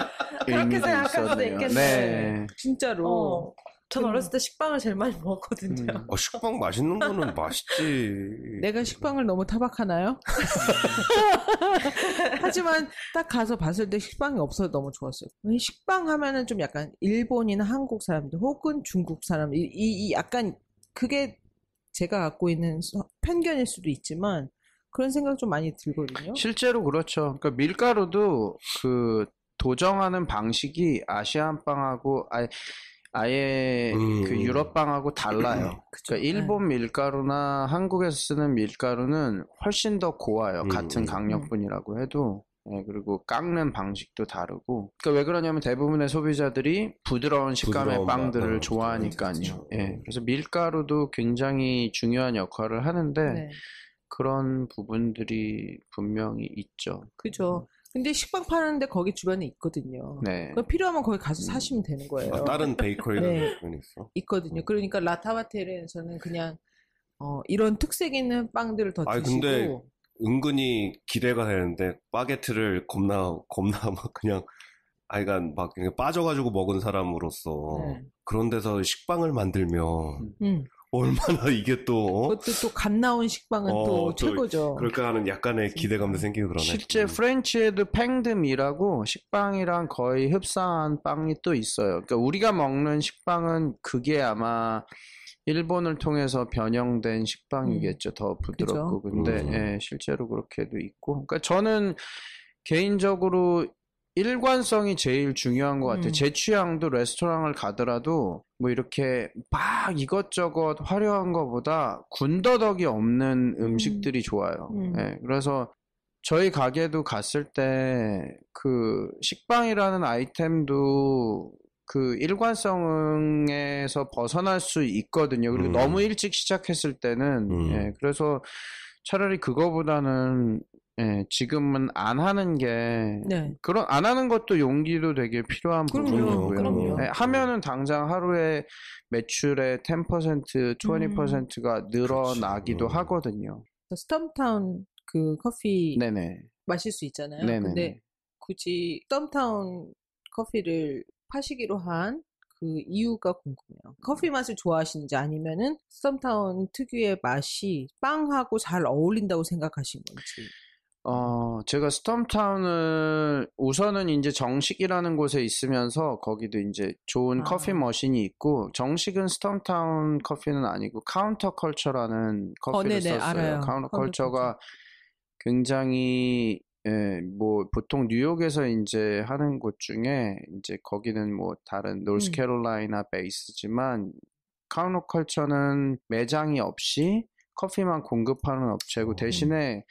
그렇게 의미도 생각할 수도 있었네요. 있겠네. 네. 진짜로. 전 어렸을 때 식빵을 제일 많이 먹었거든요. 식빵 맛있는 거는 맛있지. 내가 식빵을 너무 타박하나요? 하지만 딱 가서 봤을 때 식빵이 없어서 너무 좋았어요. 식빵 하면은 좀 약간 일본이나 한국 사람들 혹은 중국 사람들 이 약간 그게 제가 갖고 있는 편견일 수도 있지만 그런 생각 좀 많이 들거든요. 실제로 그렇죠. 그러니까 밀가루도 그 도정하는 방식이 아시안 빵하고 아예 그 유럽 빵하고 달라요. 그러니까 일본 밀가루나 한국에서 쓰는 밀가루는 훨씬 더 고와요. 같은 강력분이라고 해도. 예, 그리고 깎는 방식도 다르고. 그러니까 왜 그러냐면 대부분의 소비자들이 부드러운 식감의 빵들을 좋아하니까요. 예, 그래서 밀가루도 굉장히 중요한 역할을 하는데 네. 그런 부분들이 분명히 있죠. 그죠. 근데 식빵 파는데 거기 주변에 있거든요. 네. 필요하면 거기 가서 사시면 되는 거예요. 다른 베이커리가 네. 있어? 있거든요. 그러니까 라타바테르에서는 그냥 이런 특색 있는 빵들을 더 드시고. 근데 은근히 기대가 되는데 바게트를 겁나 막 그냥 막 그냥 빠져가지고 먹은 사람으로서 그런 데서 식빵을 만들면 얼마나 이게 또 그것도 또 갓 나온 식빵은 또 최고죠. 그럴까 하는 약간의 기대감도 생기고 그러네. 실제 프렌치에도 팽드미라고 식빵이랑 거의 흡사한 빵이 또 있어요. 그러니까 우리가 먹는 식빵은 그게 아마 일본을 통해서 변형된 식빵이겠죠. 더 부드럽고. 그죠? 근데 예, 실제로 그렇게도 있고. 그러니까 저는 개인적으로 일관성이 제일 중요한 것 같아요. 제 취향도 레스토랑을 가더라도 뭐 이렇게 막 이것저것 화려한 것보다 군더더기 없는 음식들이 좋아요. 예, 그래서 저희 가게도 갔을 때 그 식빵이라는 아이템도 그 일관성에서 벗어날 수 있거든요. 그리고 너무 일찍 시작했을 때는 예, 그래서 차라리 그거보다는 예, 지금은 안 하는 게 안 하는 것도 용기도 되게 필요한 부분이고요. 그럼요. 예, 하면은 당장 하루에 매출의 10%, 20%가 늘어나기도 하거든요. 스톰타운 그 커피 네네. 마실 수 있잖아요. 네네. 근데 굳이 스톰타운 커피를 파시기로 한 그 이유가 궁금해요. 커피 맛을 좋아하시는지 아니면은 스톰타운 특유의 맛이 빵하고 잘 어울린다고 생각하신 건지. 제가 스톰타운을 우선은 이제 정식이라는 곳에 있으면서 거기도 이제 좋은 커피 머신이 있고 정식은 스톰타운 커피는 아니고 카운터 컬처라는 커피를 썼어요. 알아요. 카운터 컬처가 굉장히 뭐 보통 뉴욕에서 이제 하는 곳 중에 이제 거기는 뭐 다른 노스캐롤라이나 베이스지만 카운터 컬처는 매장이 없이 커피만 공급하는 업체고 대신에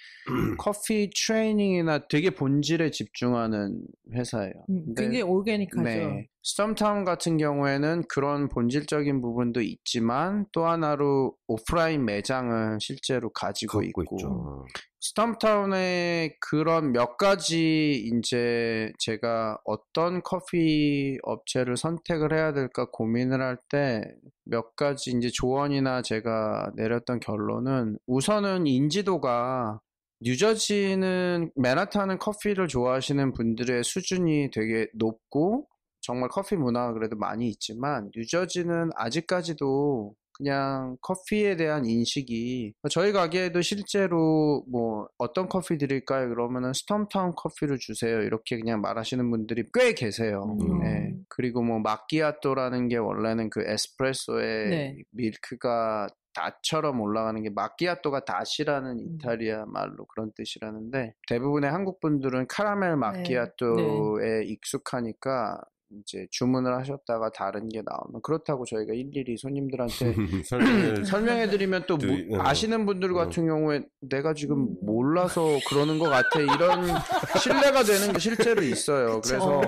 커피 트레이닝이나 되게 본질에 집중하는 회사예요. 굉장히 오르게닉하죠. 네. 스톰타운 같은 경우에는 그런 본질적인 부분도 있지만 또 하나로 오프라인 매장을 실제로 가지고 있고 있죠. 스톰타운에 그런 몇 가지 이제 제가 어떤 커피 업체를 선택을 해야 될까 고민을 할 때 몇 가지 이제 조언이나 제가 내렸던 결론은 우선은 인지도가 뉴저지는 맨하탄은 커피를 좋아하시는 분들의 수준이 되게 높고 정말 커피 문화가 그래도 많이 있지만 뉴저지는 아직까지도 그냥 커피에 대한 인식이 저희 가게에도 실제로 뭐 어떤 커피 드릴까요? 그러면은 스톰타운 커피를 주세요. 이렇게 그냥 말하시는 분들이 꽤 계세요. 네. 그리고 뭐 마끼아또라는 게 원래는 그 에스프레소에 밀크가 닷처럼 올라가는 게 마끼아또가 닷이라는 이탈리아 말로 그런 뜻이라는데 대부분의 한국 분들은 카라멜 마끼아또에 익숙하니까 이제 주문을 하셨다가 다른 게 나오면 그렇다고 저희가 일일이 손님들한테 설명해드리면 또 아시는 분들 같은 경우에 내가 지금 몰라서 그러는 것 같아 이런 신뢰가 되는 게 실제로 있어요. 그래서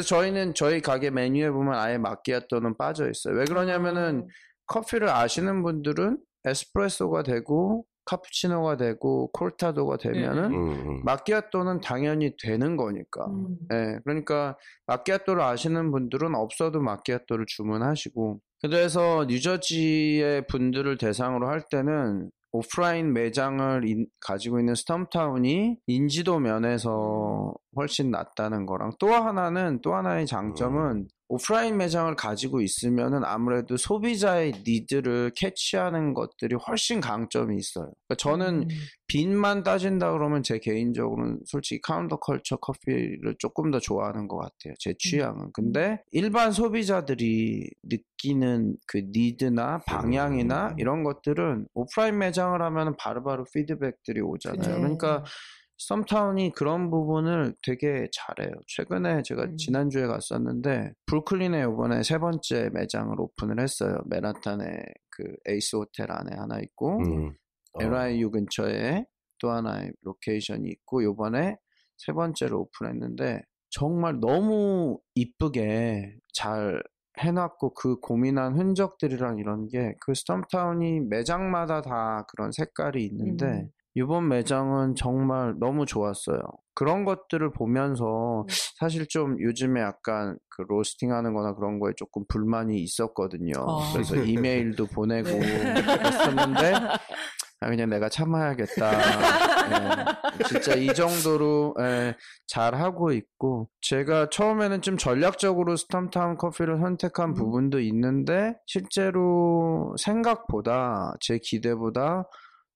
저희는 저희 가게 메뉴에 보면 아예 마끼아또는 빠져 있어요. 왜 그러냐면은 커피를 아시는 분들은 에스프레소가 되고 카푸치노가 되고 콜타도가 되면은 마끼아또는 당연히 되는 거니까. 네, 그러니까 마끼아또를 아시는 분들은 없어도 마끼아또를 주문하시고 그래서 뉴저지의 분들을 대상으로 할 때는 오프라인 매장을 가지고 있는 스톰타운이 인지도 면에서 훨씬 낫다는 거랑 또 하나의 장점은 오프라인 매장을 가지고 있으면은 아무래도 소비자의 니드를 캐치하는 것들이 훨씬 강점이 있어요. 그러니까 저는 빈만 따진다 그러면 제 개인적으로는 솔직히 카운터컬처 커피를 조금 더 좋아하는 것 같아요. 제 취향은. 근데 일반 소비자들이 느끼는 그 니드나 방향이나 이런 것들은 오프라인 매장을 하면 바로바로 피드백들이 오잖아요. 그러니까 스톰타운이 그런 부분을 되게 잘해요. 최근에 제가 지난주에 갔었는데 브루클린에 이번에 3번째 매장을 오픈을 했어요. 맨하탄에 그 에이스 호텔 안에 하나 있고 LIU 근처에 또 하나의 로케이션이 있고 이번에 3번째를 오픈했는데 정말 너무 이쁘게 잘 해놨고 그 고민한 흔적들이랑 이런 게 그 스톰타운이 매장마다 다 그런 색깔이 있는데 이번 매장은 정말 너무 좋았어요. 그런 것들을 보면서 사실 좀 요즘에 약간 그 로스팅하는 거나 그런 거에 조금 불만이 있었거든요. 그래서 이메일도 보내고 했었는데 그냥 내가 참아야겠다. 진짜 이 정도로 잘하고 있고 제가 처음에는 좀 전략적으로 스톰타운 커피를 선택한 부분도 있는데 실제로 생각보다 제 기대보다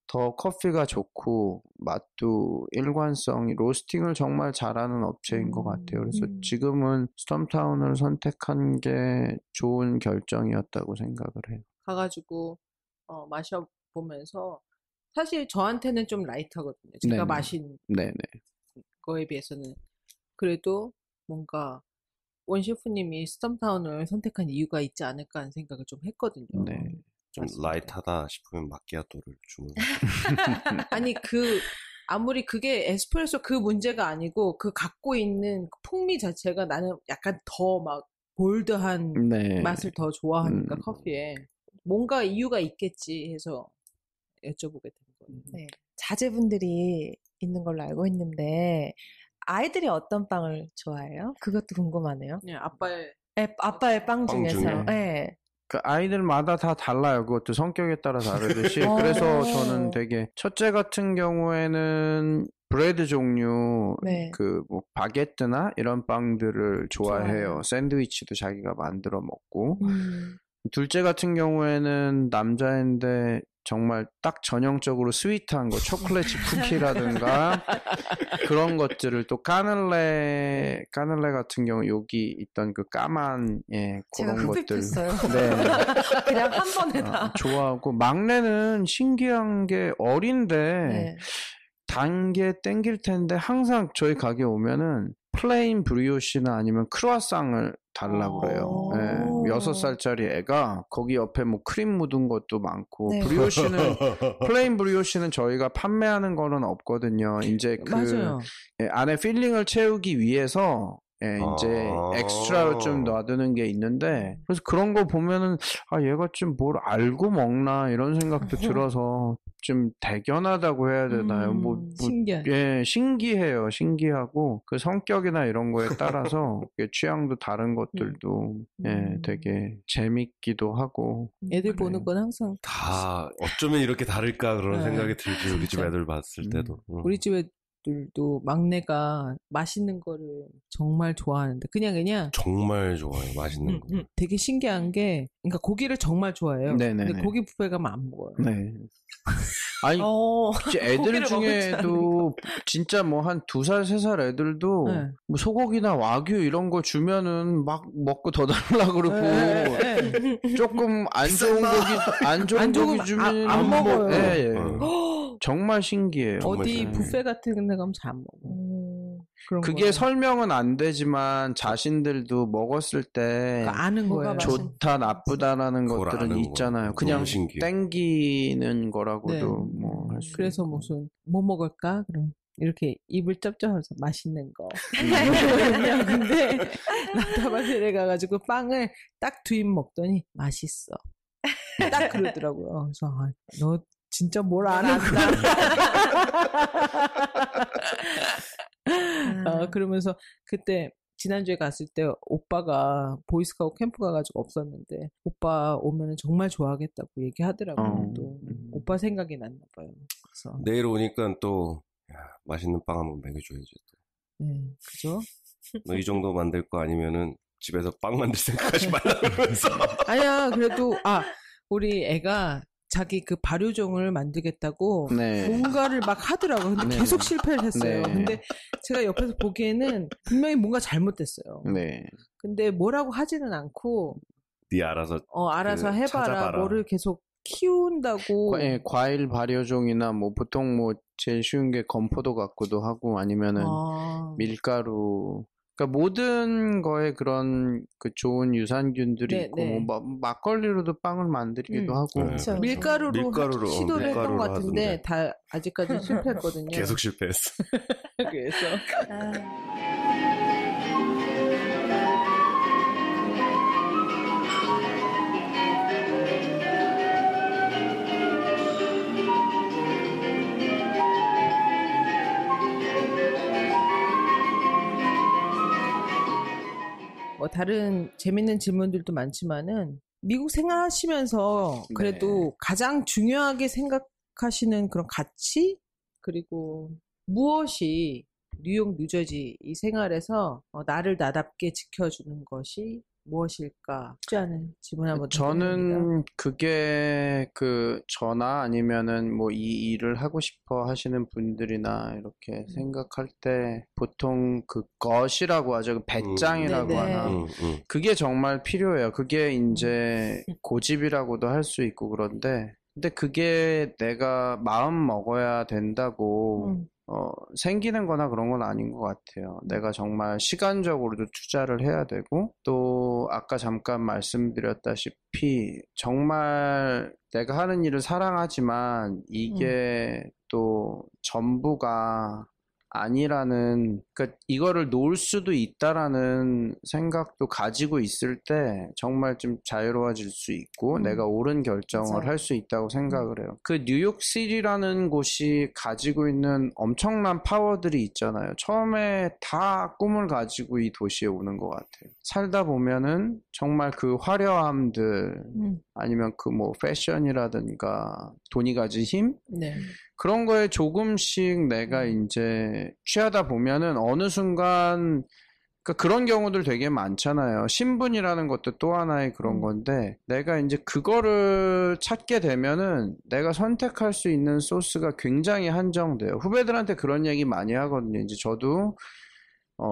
더 커피가 좋고 맛도 일관성이 로스팅을 정말 잘하는 업체인 것 같아요. 그래서 지금은 스톰타운을 선택한 게 좋은 결정이었다고 생각을 해요. 가가지고 마셔보면서 사실 저한테는 좀 라이트하거든요. 제가 네네. 마신 거에 비해서는. 그래도 뭔가 원 셰프님이 스톰타운을 선택한 이유가 있지 않을까 하는 생각을 좀 했거든요. 네. 좀 라이트하다 싶으면 마키아토를 주문. 아니 아무리 그게 에스프레소 그 문제가 아니고 그 갖고 있는 풍미 자체가 나는 약간 더 막 볼드한 맛을 더 좋아하니까 커피에 뭔가 이유가 있겠지 해서 여쭤보게 된 거예요. 네. 자제분들이 있는 걸로 알고 있는데 아이들이 어떤 빵을 좋아해요? 그것도 궁금하네요. 네, 아빠의 빵 중에서. 네. 그 아이들마다 다 달라요. 그것도 성격에 따라 다르듯이. 그래서 저는 되게 첫째 같은 경우에는 브레드 종류 그 뭐 바게트나 이런 빵들을 좋아해요. 샌드위치도 자기가 만들어 먹고. 둘째 같은 경우에는 남자인데 정말 딱 전형적으로 스위트한 거 초콜릿 쿠키라든가 그런 것들을 또 까늘레 같은 경우 여기 있던 그 까만 그런 것들 그냥 한 번에 다 좋아하고 막내는 신기한 게 어린데 단 게 땡길 텐데 항상 저희 가게 오면은 플레인 브리오시나 아니면 크루아상을 달라고 그래요. 6살짜리 애가 거기 옆에 뭐 크림 묻은 것도 많고 브리오시는 플레인 브리오시는 저희가 판매하는 거는 없거든요. 이제 그 맞아요. 안에 필링을 채우기 위해서 이제 엑스트라로 좀 놔두는 게 있는데 그래서 그런 거 보면은 얘가 좀 뭘 알고 먹나 이런 생각도 들어서 좀 대견하다고 해야 되나요? 신기해요. 신기하고 그 성격이나 이런 거에 따라서 취향도 다른 것들도 되게 재밌기도 하고 애들 보는 건 항상 다 어쩌면 이렇게 다를까 그런 생각이 들지 우리 집 애들 봤을 때도 우리 집 애들도 막내가 맛있는 거를 정말 좋아하는데 그냥 정말 좋아해요. 맛있는 거. 되게 신기한 게 그러니까 고기를 정말 좋아해요. 근데 고기 뷔페 가면 안 먹어요. 아니 애들 중에도 진짜 뭐 한 2살 3살 애들도 뭐 소고기나 와규 이런 거 주면은 막 먹고 더 달라 그러고 조금 안 좋은 고기 주면 안 먹어요. 정말 신기해요. 어디 뷔페 같은 데 가면 잘 안 먹어. 그게 설명은 안 되지만 자신들도 먹었을 때 아는 거예요. 좋다 나쁘다라는 것들은 있잖아요. 그냥 땡기는 거라고도 뭐 할 수 그래서 있고. 무슨 뭐 먹을까? 그럼 이렇게 입을 쩝쩝해서 맛있는 거. 근데 나타바셀에 가가지고 빵을 딱 2입 먹더니 맛있어. 딱 그러더라고요. 그래서 너 진짜 뭘 아는구나. 그러면서 그때 지난주에 갔을 때 오빠가 보이스카우트 캠프 가가지고 없었는데 오빠 오면은 정말 좋아하겠다고 얘기하더라고요. 또 오빠 생각이 났나 봐요. 그래서 내일 오니까 또 맛있는 빵 한번 먹여줘야지. 네, 그죠? 너 이 정도 만들 거 아니면은 집에서 빵 만들 생각하지 말라 그러면서. 아니야, 그래도 우리 애가 자기 그 발효종을 만들겠다고 네. 뭔가를 막 하더라고요. 근데 네. 계속 실패를 했어요. 네. 근데 제가 옆에서 보기에는 분명히 뭔가 잘못됐어요. 네. 근데 뭐라고 하지는 않고 네 알아서 알아서 해봐라. 찾아봐라. 뭐를 계속 키운다고. 과일 발효종이나 뭐 보통 뭐 제일 쉬운 게 건포도 같고도 하고 아니면은 밀가루. 그러니까 모든 거에 그런 그 좋은 유산균들이 네, 있고 네. 뭐 막걸리로 빵을 만들기도 하고 네. 밀가루로 시도를 했던 밀가루로 것 같은데 하던데. 다 아직까지 실패했거든요. 계속 실패했어. 그래서 뭐 다른 재밌는 질문들도 많지만은 미국 생활하시면서 그래도 가장 중요하게 생각하시는 그런 가치 그리고 무엇이 뉴욕, 뉴저지 이 생활에서 나를 나답게 지켜주는 것이 무엇일까? 쉽지 않은 질문 한번 저는 그게 저나 아니면은 뭐 이 일을 하고 싶어 하시는 분들이나 이렇게 생각할 때 보통 그 것이라고 하죠. 그 배짱이라고 네네. 하나. 그게 정말 필요해요. 그게 이제 고집이라고도 할 수 있고 그런데 근데 그게 내가 마음 먹어야 된다고 생기는 거나 그런 건 아닌 것 같아요. 내가 정말 시간적으로도 투자를 해야 되고, 또 아까 잠깐 말씀드렸다시피 정말 내가 하는 일을 사랑하지만 이게 또 전부가 아니라는, 그러니까 이거를 놓을 수도 있다라는 생각도 가지고 있을 때 정말 좀 자유로워질 수 있고 내가 옳은 결정을 할 수 있다고 생각을 해요. 그 뉴욕시티라는 곳이 가지고 있는 엄청난 파워들이 있잖아요. 처음에 다 꿈을 가지고 이 도시에 오는 것 같아요. 살다 보면은 정말 그 화려함들 아니면 그 뭐 패션이라든가 돈이 가진 힘? 네. 그런 거에 조금씩 내가 이제 취하다 보면은 어느 순간 그런 경우들 되게 많잖아요. 신분이라는 것도 또 하나의 그런 건데 내가 이제 그거를 찾게 되면은 내가 선택할 수 있는 소스가 굉장히 한정돼요. 후배들한테 그런 얘기 많이 하거든요. 이제 저도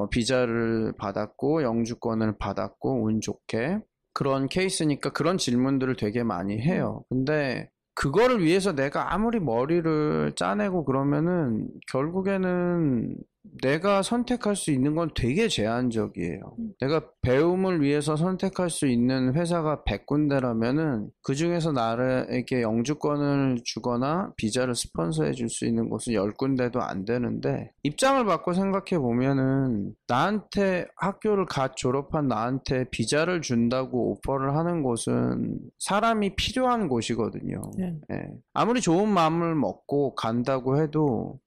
비자를 받았고 영주권을 받았고 운 좋게 그런 케이스니까 그런 질문들을 되게 많이 해요. 근데 그거를 위해서 내가 아무리 머리를 짜내고 그러면은 결국에는 내가 선택할 수 있는 건 되게 제한적이에요. 내가 배움을 위해서 선택할 수 있는 회사가 100군데라면은 그 중에서 나에게 영주권을 주거나 비자를 스폰서해 줄 수 있는 곳은 10군데도 안 되는데 입장을 바꿔 생각해 보면은 나한테 학교를 갓 졸업한 나한테 비자를 준다고 오퍼를 하는 곳은 사람이 필요한 곳이거든요. 네. 아무리 좋은 마음을 먹고 간다고 해도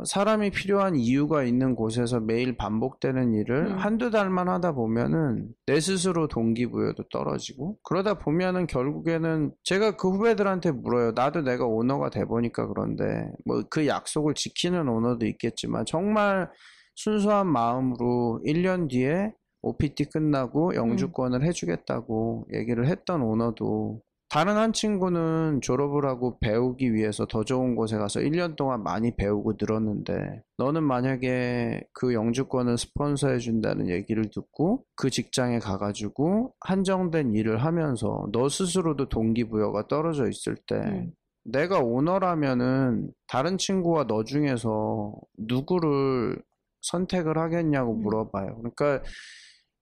사람이 필요한 이유가 있는 곳에서 매일 반복되는 일을 한두 달만 하다 보면은 내 스스로 동기부여도 떨어지고 그러다 보면은 결국에는 제가 그 후배들한테 물어요. 나도 내가 오너가 돼보니까 그런데 뭐 그 약속을 지키는 오너도 있겠지만 정말 순수한 마음으로 1년 뒤에 OPT 끝나고 영주권을 해주겠다고 얘기를 했던 오너도 다른 한 친구는 졸업을 하고 배우기 위해서 더 좋은 곳에 가서 1년 동안 많이 배우고 늘었는데 너는 만약에 그 영주권을 스폰서해 준다는 얘기를 듣고 그 직장에 가가지고 한정된 일을 하면서 너 스스로도 동기부여가 떨어져 있을 때 내가 오너라면은 다른 친구와 너 중에서 누구를 선택을 하겠냐고 물어봐요. 그러니까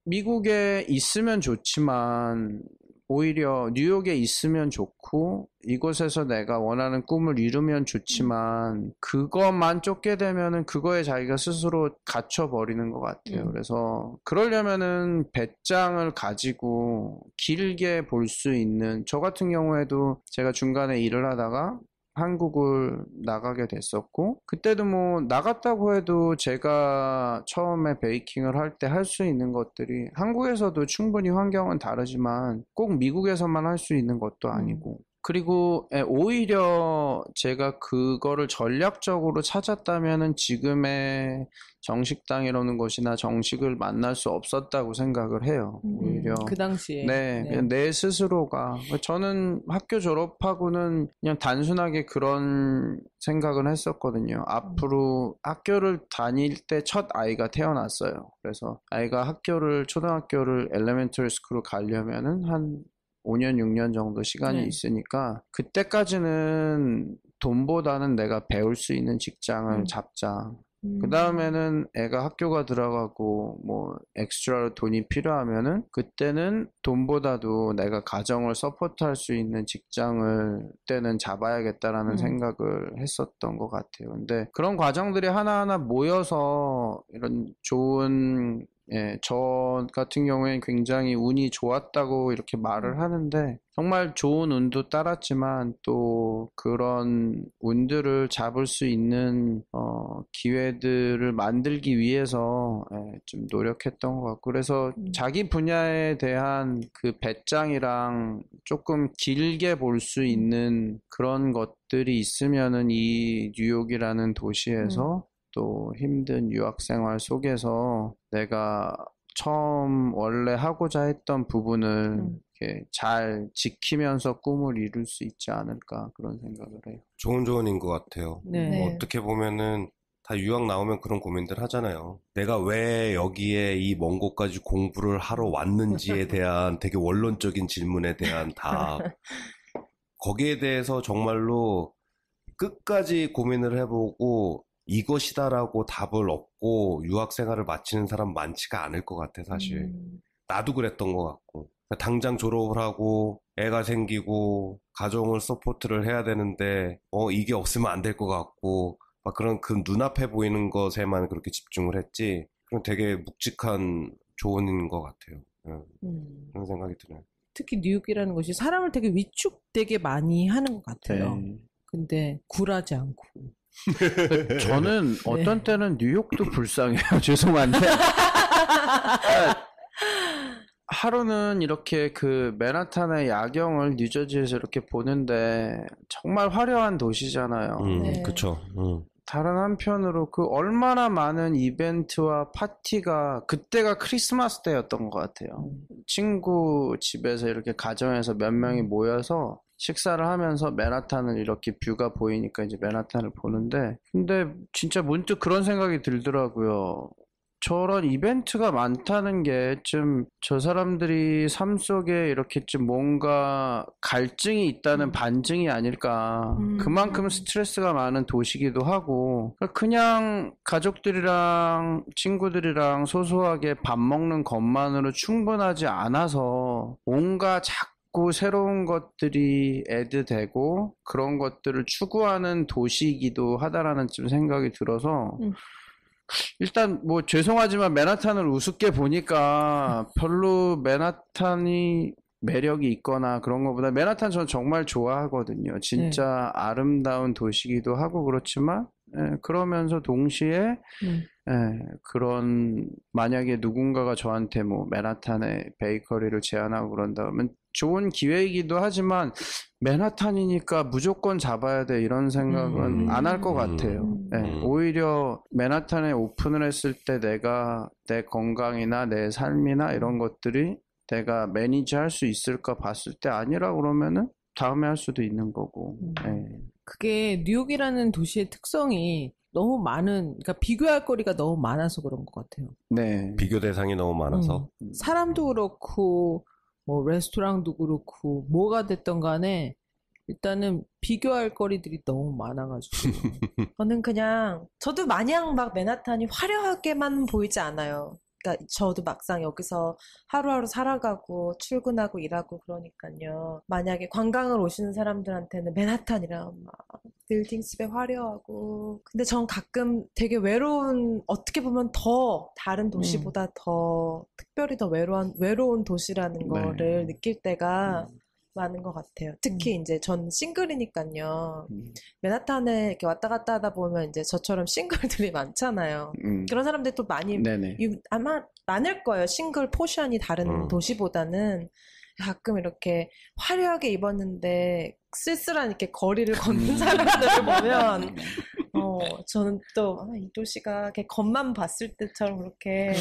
미국에 있으면 좋지만 오히려 뉴욕에 있으면 좋고 이곳에서 내가 원하는 꿈을 이루면 좋지만 그것만 쫓게 되면은 그거에 자기가 스스로 갇혀버리는 것 같아요. 그래서 그러려면은 배짱을 가지고 길게 볼 수 있는 저 같은 경우에도 제가 중간에 일을 하다가 한국을 나가게 됐었고, 그때도 뭐 나갔다고 해도 제가 처음에 베이킹을 할 때 할 수 있는 것들이 한국에서도 충분히 환경은 다르지만 꼭 미국에서만 할 수 있는 것도 아니고, 그리고 오히려 제가 그거를 전략적으로 찾았다면은 지금의 정식당이라는 곳이나 정식을 만날 수 없었다고 생각을 해요. 오히려 그 당시에. 네, 그냥 내 스스로가 저는 학교 졸업하고는 그냥 단순하게 그런 생각을 했었거든요. 앞으로 학교를 다닐 때 첫 아이가 태어났어요. 그래서 아이가 초등학교를 엘레멘터리 스쿨을 가려면은 한 5년, 6년 정도 시간이 있으니까 그때까지는 돈보다는 내가 배울 수 있는 직장을 잡자. 그 다음에는 애가 학교가 들어가고 뭐 엑스트라로 돈이 필요하면은 그때는 돈보다도 내가 가정을 서포트할 수 있는 직장을 그때는 잡아야겠다라는 생각을 했었던 것 같아요. 근데 그런 과정들이 하나하나 모여서 이런 좋은 저 같은 경우에는 굉장히 운이 좋았다고 이렇게 말을 하는데 정말 좋은 운도 따랐지만 또 그런 운들을 잡을 수 있는 기회들을 만들기 위해서 좀 노력했던 것 같고, 그래서 자기 분야에 대한 그 배짱이랑 조금 길게 볼 수 있는 그런 것들이 있으면은 이 뉴욕이라는 도시에서 또 힘든 유학 생활 속에서 내가 처음 원래 하고자 했던 부분을 이렇게 잘 지키면서 꿈을 이룰 수 있지 않을까 그런 생각을 해요. 좋은 조언인 것 같아요. 네. 어떻게 보면은 다 유학 나오면 그런 고민들 하잖아요. 내가 왜 여기에 이 먼 곳까지 공부를 하러 왔는지에 대한 되게 원론적인 질문에 대한 답. 거기에 대해서 정말로 끝까지 고민을 해보고 이것이다라고 답을 얻고 유학 생활을 마치는 사람 많지가 않을 것 같아, 사실. 나도 그랬던 것 같고. 당장 졸업을 하고 애가 생기고 가정을 서포트를 해야 되는데 이게 없으면 안 될 것 같고 막 그런 그 눈앞에 보이는 것에만 그렇게 집중을 했지. 그럼 되게 묵직한 조언인 것 같아요. 그런 생각이 드네요. 특히 뉴욕이라는 것이 사람을 되게 위축되게 많이 하는 것 같아요. 네. 근데 굴하지 않고. 저는 어떤 때는 뉴욕도 불쌍해요. 죄송한데. 하루는 이렇게 그 맨하탄의 야경을 뉴저지에서 이렇게 보는데 정말 화려한 도시잖아요. 그쵸. 다른 한편으로 그 얼마나 많은 이벤트와 파티가 그때가 크리스마스 때였던 것 같아요. 친구 집에서 이렇게 가정에서 몇 명이 모여서 식사를 하면서 맨하탄을 이렇게 뷰가 보이니까 이제 맨하탄을 보는데 근데 진짜 문득 그런 생각이 들더라고요. 저런 이벤트가 많다는 게 좀 저 사람들이 삶 속에 이렇게 좀 뭔가 갈증이 있다는 반증이 아닐까. 그만큼 스트레스가 많은 도시기도 하고 그냥 가족들이랑 친구들이랑 소소하게 밥 먹는 것만으로 충분하지 않아서 뭔가 자꾸 새로운 것들이 애드되고 그런 것들을 추구하는 도시이기도 하다라는 좀 생각이 들어서 일단 뭐 죄송하지만 맨하탄을 우습게 보니까 별로 맨하탄이 매력이 있거나 그런 것보다 맨하탄 저는 정말 좋아하거든요. 진짜 아름다운 도시기도 하고 그렇지만 그러면서 동시에 그런 만약에 누군가가 저한테 뭐 맨하탄의 베이커리를 제안하고 그런다면 좋은 기회이기도 하지만 맨하탄이니까 무조건 잡아야 돼 이런 생각은 안 할 것 같아요. 오히려 맨하탄에 오픈을 했을 때 내가 내 건강이나 내 삶이나 이런 것들이 내가 매니지할 수 있을까 봤을 때 아니라 그러면은 다음에 할 수도 있는 거고. 그게 뉴욕이라는 도시의 특성이 너무 많은, 그러니까 비교할 거리가 너무 많아서 그런 것 같아요. 네. 비교 대상이 너무 많아서. 사람도 그렇고, 뭐, 레스토랑도 그렇고, 뭐가 됐던 간에, 일단은 비교할 거리들이 너무 많아가지고. 저는 그냥, 저도 마냥 막 맨하탄이 화려하게만 보이지 않아요. 그러니까 저도 막상 여기서 하루하루 살아가고 출근하고 일하고 그러니까요. 만약에 관광을 오시는 사람들한테는 맨하탄이랑 막 빌딩 숲에 화려하고 근데 전 가끔 되게 외로운 어떻게 보면 더 다른 도시보다 더 특별히 더 외로운 도시라는 거를 느낄 때가 많은 것 같아요. 특히 이제 전 싱글이니까요. 맨하탄에 이렇게 왔다 갔다 하다 보면 이제 저처럼 싱글들이 많잖아요. 그런 사람들이 또 많이 아마 많을 거예요. 싱글 포션이 다른 도시보다는 가끔 이렇게 화려하게 입었는데 쓸쓸한 이렇게 거리를 걷는 사람들을 보면 저는 또 이 도시가 이렇게 겉만 봤을 때처럼 그렇게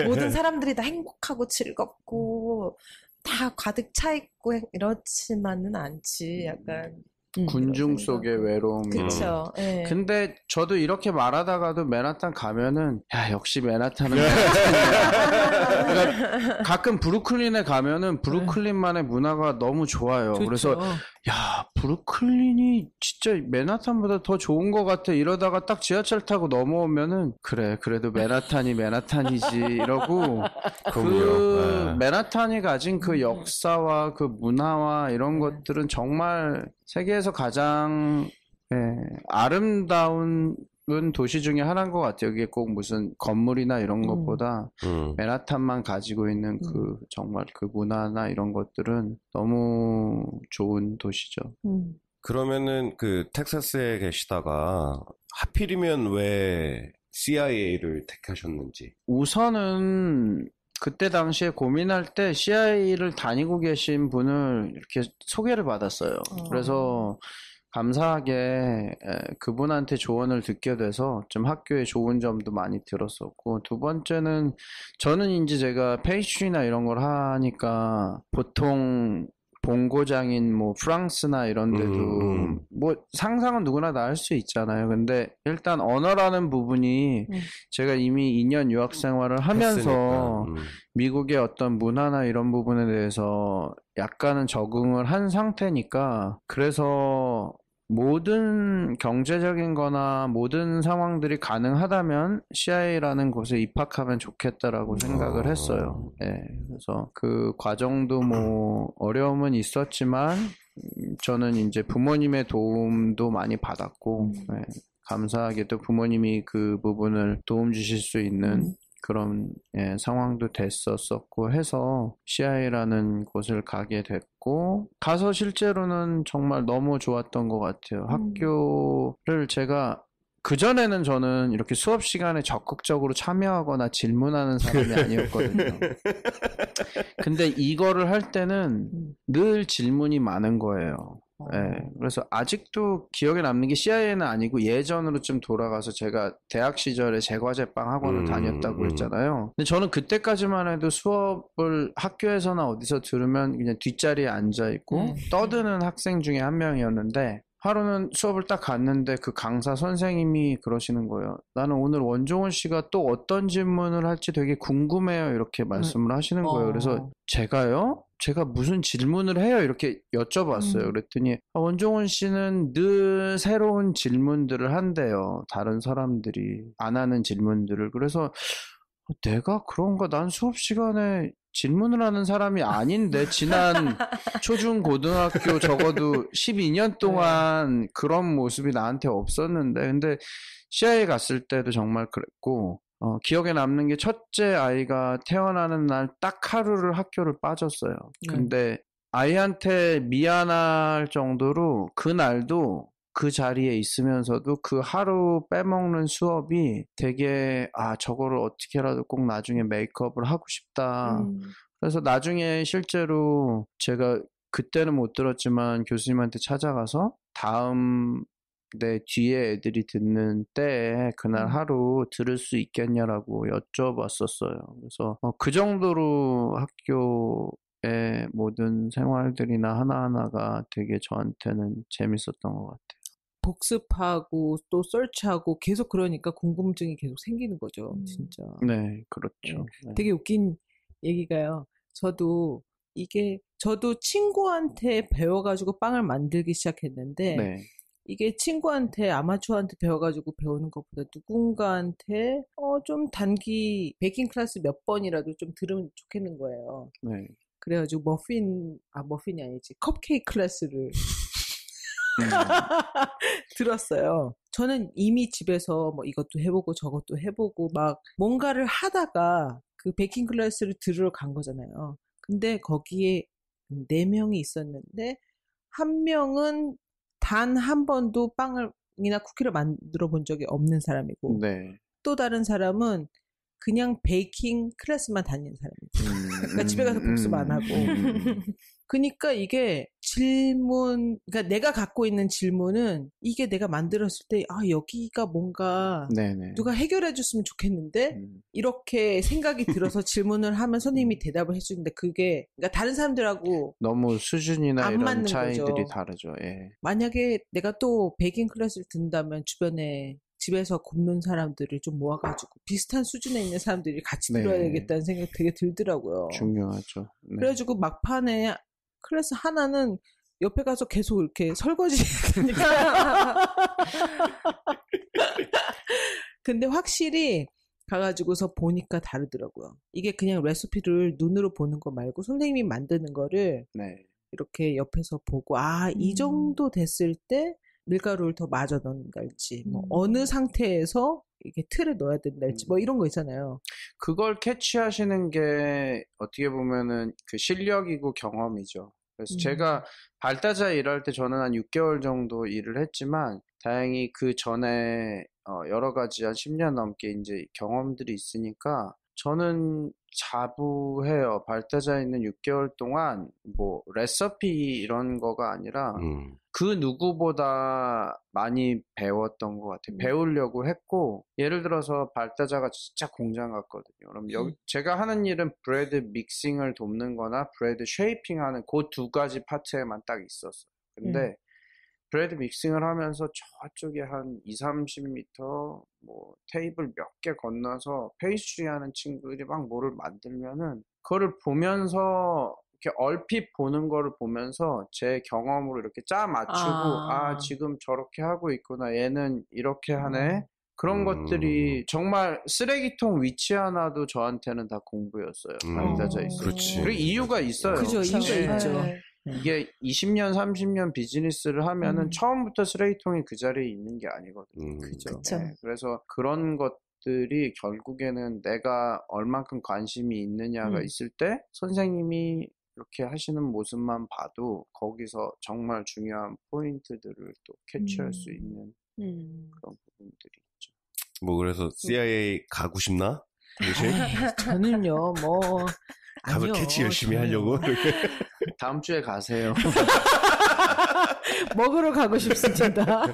모든 사람들이 다 행복하고 즐겁고 다 가득 차 있고 이렇지만은 않지. 약간 군중 속의 외로움. 그쵸. 네. 근데 저도 이렇게 말하다가도 맨하탄 가면은 야 역시 맨하탄은 맨하탄이야. 그러니까 가끔 브루클린에 가면은 브루클린만의 문화가 너무 좋아요. 좋죠. 그래서 야 브루클린이 진짜 맨하탄보다 더 좋은 것 같아 이러다가 딱 지하철 타고 넘어오면은 그래 그래도 맨하탄이 맨하탄이지 이러고 그 맨하탄이 가진 그 역사와 그 문화와 이런 것들은 정말 세계에서 가장 아름다운 도시 중에 하나인 것 같아요. 이게 꼭 무슨 건물이나 이런 것보다 맨하탄만 가지고 있는 그 정말 그 문화나 이런 것들은 너무 좋은 도시죠. 그러면은 그 텍사스에 계시다가 하필이면 왜 CIA를 택하셨는지? 우선은 그때 당시에 고민할 때 CIA를 다니고 계신 분을 이렇게 소개를 받았어요. 그래서 감사하게 그분한테 조언을 듣게 돼서 좀 학교에 좋은 점도 많이 들었었고, 두 번째는 저는 이제 제가 페이스트리나 이런 걸 하니까 보통 본고장인 뭐 프랑스나 이런 데도 뭐 상상은 누구나 다 할 수 있잖아요. 근데 일단 언어라는 부분이 제가 이미 2년 유학 생활을 하면서 미국의 어떤 문화나 이런 부분에 대해서 약간은 적응을 한 상태니까, 그래서 모든 경제적인 거나 모든 상황들이 가능하다면 CIA라는 곳에 입학하면 좋겠다라고 생각을 했어요. 네, 그래서 그 과정도 뭐 어려움은 있었지만 저는 이제 부모님의 도움도 많이 받았고, 네, 감사하게도 부모님이 그 부분을 도움 주실 수 있는 그런 상황도 됐었고 해서 CIA라는 곳을 가게 됐고, 가서 실제로는 정말 너무 좋았던 것 같아요. 학교를 제가 그전에는 저는 이렇게 수업 시간에 적극적으로 참여하거나 질문하는 사람이 아니었거든요. 근데 이거를 할 때는 늘 질문이 많은 거예요. 네, 그래서 아직도 기억에 남는 게 CIA는 아니고 예전으로 좀 돌아가서 제가 대학 시절에 제과제빵 학원을 다녔다고 했잖아요. 근데 저는 그때까지만 해도 수업을 학교에서나 어디서 들으면 그냥 뒷자리에 앉아있고 떠드는 학생 중에 한 명이었는데, 하루는 수업을 딱 갔는데 그 강사 선생님이 그러시는 거예요. 나는 오늘 원종훈 씨가 또 어떤 질문을 할지 되게 궁금해요. 이렇게 말씀을 하시는 거예요. 그래서 제가요? 제가 무슨 질문을 해요? 이렇게 여쭤봤어요. 그랬더니 원종훈 씨는 늘 새로운 질문들을 한대요. 다른 사람들이 안 하는 질문들을. 그래서 내가 그런가? 난 수업 시간에 질문을 하는 사람이 아닌데 지난 초중 고등학교 적어도 12년 동안 그런 모습이 나한테 없었는데, 근데 CIA 갔을 때도 정말 그랬고, 기억에 남는 게 첫째 아이가 태어나는 날 딱 하루를 학교를 빠졌어요. 근데 아이한테 미안할 정도로 그날도 그 자리에 있으면서도 그 하루 빼먹는 수업이 되게 저거를 어떻게라도 꼭 나중에 메이크업을 하고 싶다. 그래서 나중에 실제로 제가 그때는 못 들었지만 교수님한테 찾아가서 다음 내 뒤에 애들이 듣는 때에 그날 하루 들을 수 있겠냐라고 여쭤봤었어요. 그래서 그 정도로 학교의 모든 생활들이나 하나하나가 되게 저한테는 재밌었던 것 같아요. 복습하고 또 서치하고 계속 그러니까 궁금증이 계속 생기는 거죠. 진짜. 네, 그렇죠. 네. 되게 웃긴 얘기가요. 저도 친구한테 배워가지고 빵을 만들기 시작했는데, 네. 이게 친구한테 아마추어한테 배워가지고 배우는 것보다 누군가한테 좀 단기 베이킹 클래스 몇 번이라도 좀 들으면 좋겠는 거예요. 네. 그래가지고 머핀이 아니지 컵케이크 클래스를 들었어요. 저는 이미 집에서 뭐 이것도 해보고 저것도 해보고 막 뭔가를 하다가 그 베이킹 클래스를 들으러 간 거잖아요. 근데 거기에 4명이 있었는데 한 명은 단 한 번도 빵이나 쿠키를 만들어 본 적이 없는 사람이고 네. 또 다른 사람은 그냥 베이킹 클래스만 다니는 사람이고 그러니까 집에 가서 복습 안 하고 그러니까 이게 그러니까 내가 갖고 있는 질문은 이게 내가 만들었을 때 여기가 뭔가 네네. 누가 해결해 줬으면 좋겠는데 이렇게 생각이 들어서 질문을 하면 선생님이 대답을 해주는데 그게 그러니까 다른 사람들하고 너무 수준이나 안 이런 맞는 차이들이 거죠. 다르죠. 예. 만약에 내가 또 베이킹 클래스를 든다면 주변에 집에서 굽는 사람들을 좀 모아가지고 비슷한 수준에 있는 사람들이 같이 네. 들어야 되겠다는 생각이 되게 들더라고요. 중요하죠. 네. 그래가지고 막판에 클래스 하나는 옆에 가서 계속 이렇게 설거지 하니까 근데 확실히 가가지고서 보니까 다르더라고요. 이게 그냥 레시피를 눈으로 보는 거 말고 선생님이 만드는 거를 네. 이렇게 옆에서 보고 이 정도 됐을 때 밀가루를 더 마저 넣는달지 뭐 어느 상태에서 이게 틀에 넣어야 된달지 뭐 이런 거 있잖아요. 그걸 캐치하시는 게 어떻게 보면은 그 실력이고 경험이죠. 그래서 제가 발다자 일할 때 저는 한 6개월 정도 일을 했지만 다행히 그 전에 여러 가지 한 10년 넘게 이제 경험들이 있으니까 저는 자부해요. 발다자에 있는 6개월 동안 뭐 레시피 이런 거가 아니라 그 누구보다 많이 배웠던 것 같아요. 배우려고 했고 예를 들어서 발다자가 진짜 공장 같거든요. 그럼 제가 하는 일은 브레드 믹싱을 돕는 거나 브레드 쉐이핑하는 그 두 가지 파트에만 딱 있었어요. 근데 브레드 믹싱을 하면서 저쪽에 한 20-30m 뭐 테이블 몇 개 건너서 페이스트리 하는 친구들이 막 뭐를 만들면은 그거를 보면서 이렇게 얼핏 보는 거를 보면서 제 경험으로 이렇게 짜 맞추고 지금 저렇게 하고 있구나 얘는 이렇게 하네 그런 것들이 정말 쓰레기통 위치 하나도 저한테는 다 공부였어요. 발다자 있어요. 그렇지. 그리고 이유가 있어요. 그죠, 이유가 있죠. 이게 20년, 30년 비즈니스를 하면은 처음부터 쓰레기통이 그 자리에 있는 게 아니거든요. 그죠. 네, 그래서 그런 것들이 결국에는 내가 얼만큼 관심이 있느냐가 있을 때 선생님이 이렇게 하시는 모습만 봐도 거기서 정말 중요한 포인트들을 또 캐치할 수 있는 그런 부분들이 있죠. 뭐 그래서 CIA 가고 싶나? 저는요 뭐 가서 캐치 열심히 하려고 다음 주에 가세요. 먹으러 가고 싶습니다.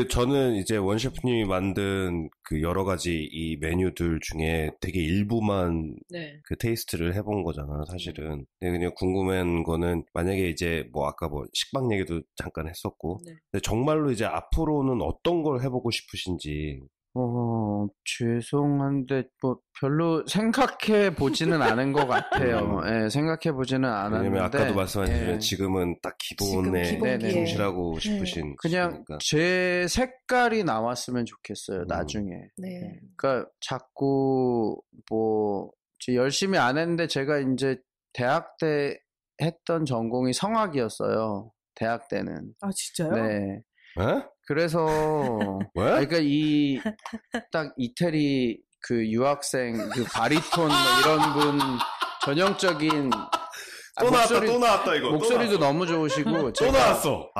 저는 이제 원셰프님이 만든 그 여러 가지 이 메뉴들 중에 되게 일부만 그 테이스트를 해본 거잖아, 사실은. 그냥 궁금한 거는 만약에 이제 뭐 아까 뭐 식빵 얘기도 잠깐 했었고, 근데 정말로 이제 앞으로는 어떤 걸 해보고 싶으신지. 죄송한데, 뭐, 별로 생각해 보지는 않은 것 같아요. 예, 생각해 보지는 않았는데. 왜냐면 아까도 말씀하셨지만 지금은 딱 기본에 충실하고 싶으신. 그냥 시기니까. 제 색깔이 나왔으면 좋겠어요, 나중에. 그러니까 자꾸, 뭐, 열심히 안 했는데 제가 이제 대학 때 했던 전공이 성악이었어요. 대학 때는. 아, 진짜요? 네. 에? 그래서 그러니까 딱 이태리 그 유학생 그 바리톤 뭐 이런 분 전형적인 또 나왔다 이거. 목소리도 너무 좋으시고 또 나왔어.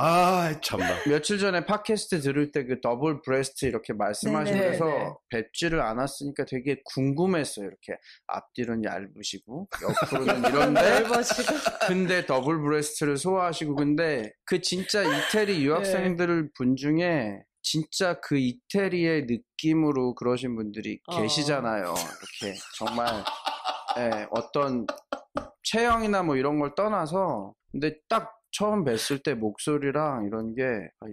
참나. 며칠 전에 팟캐스트 들을 때 그 더블 브레스트 이렇게 말씀하시면서 뵙지를 않았으니까 되게 궁금했어요. 이렇게 앞뒤는 얇으시고 옆으로는 이런데 근데 더블 브레스트를 소화하시고 근데 그 진짜 이태리 유학생들 분 중에 진짜 그 이태리의 느낌으로 그러신 분들이 계시잖아요. 이렇게 정말 어떤 체형이나 뭐 이런 걸 떠나서 근데 딱 처음 뵀을 때 목소리랑 이런 게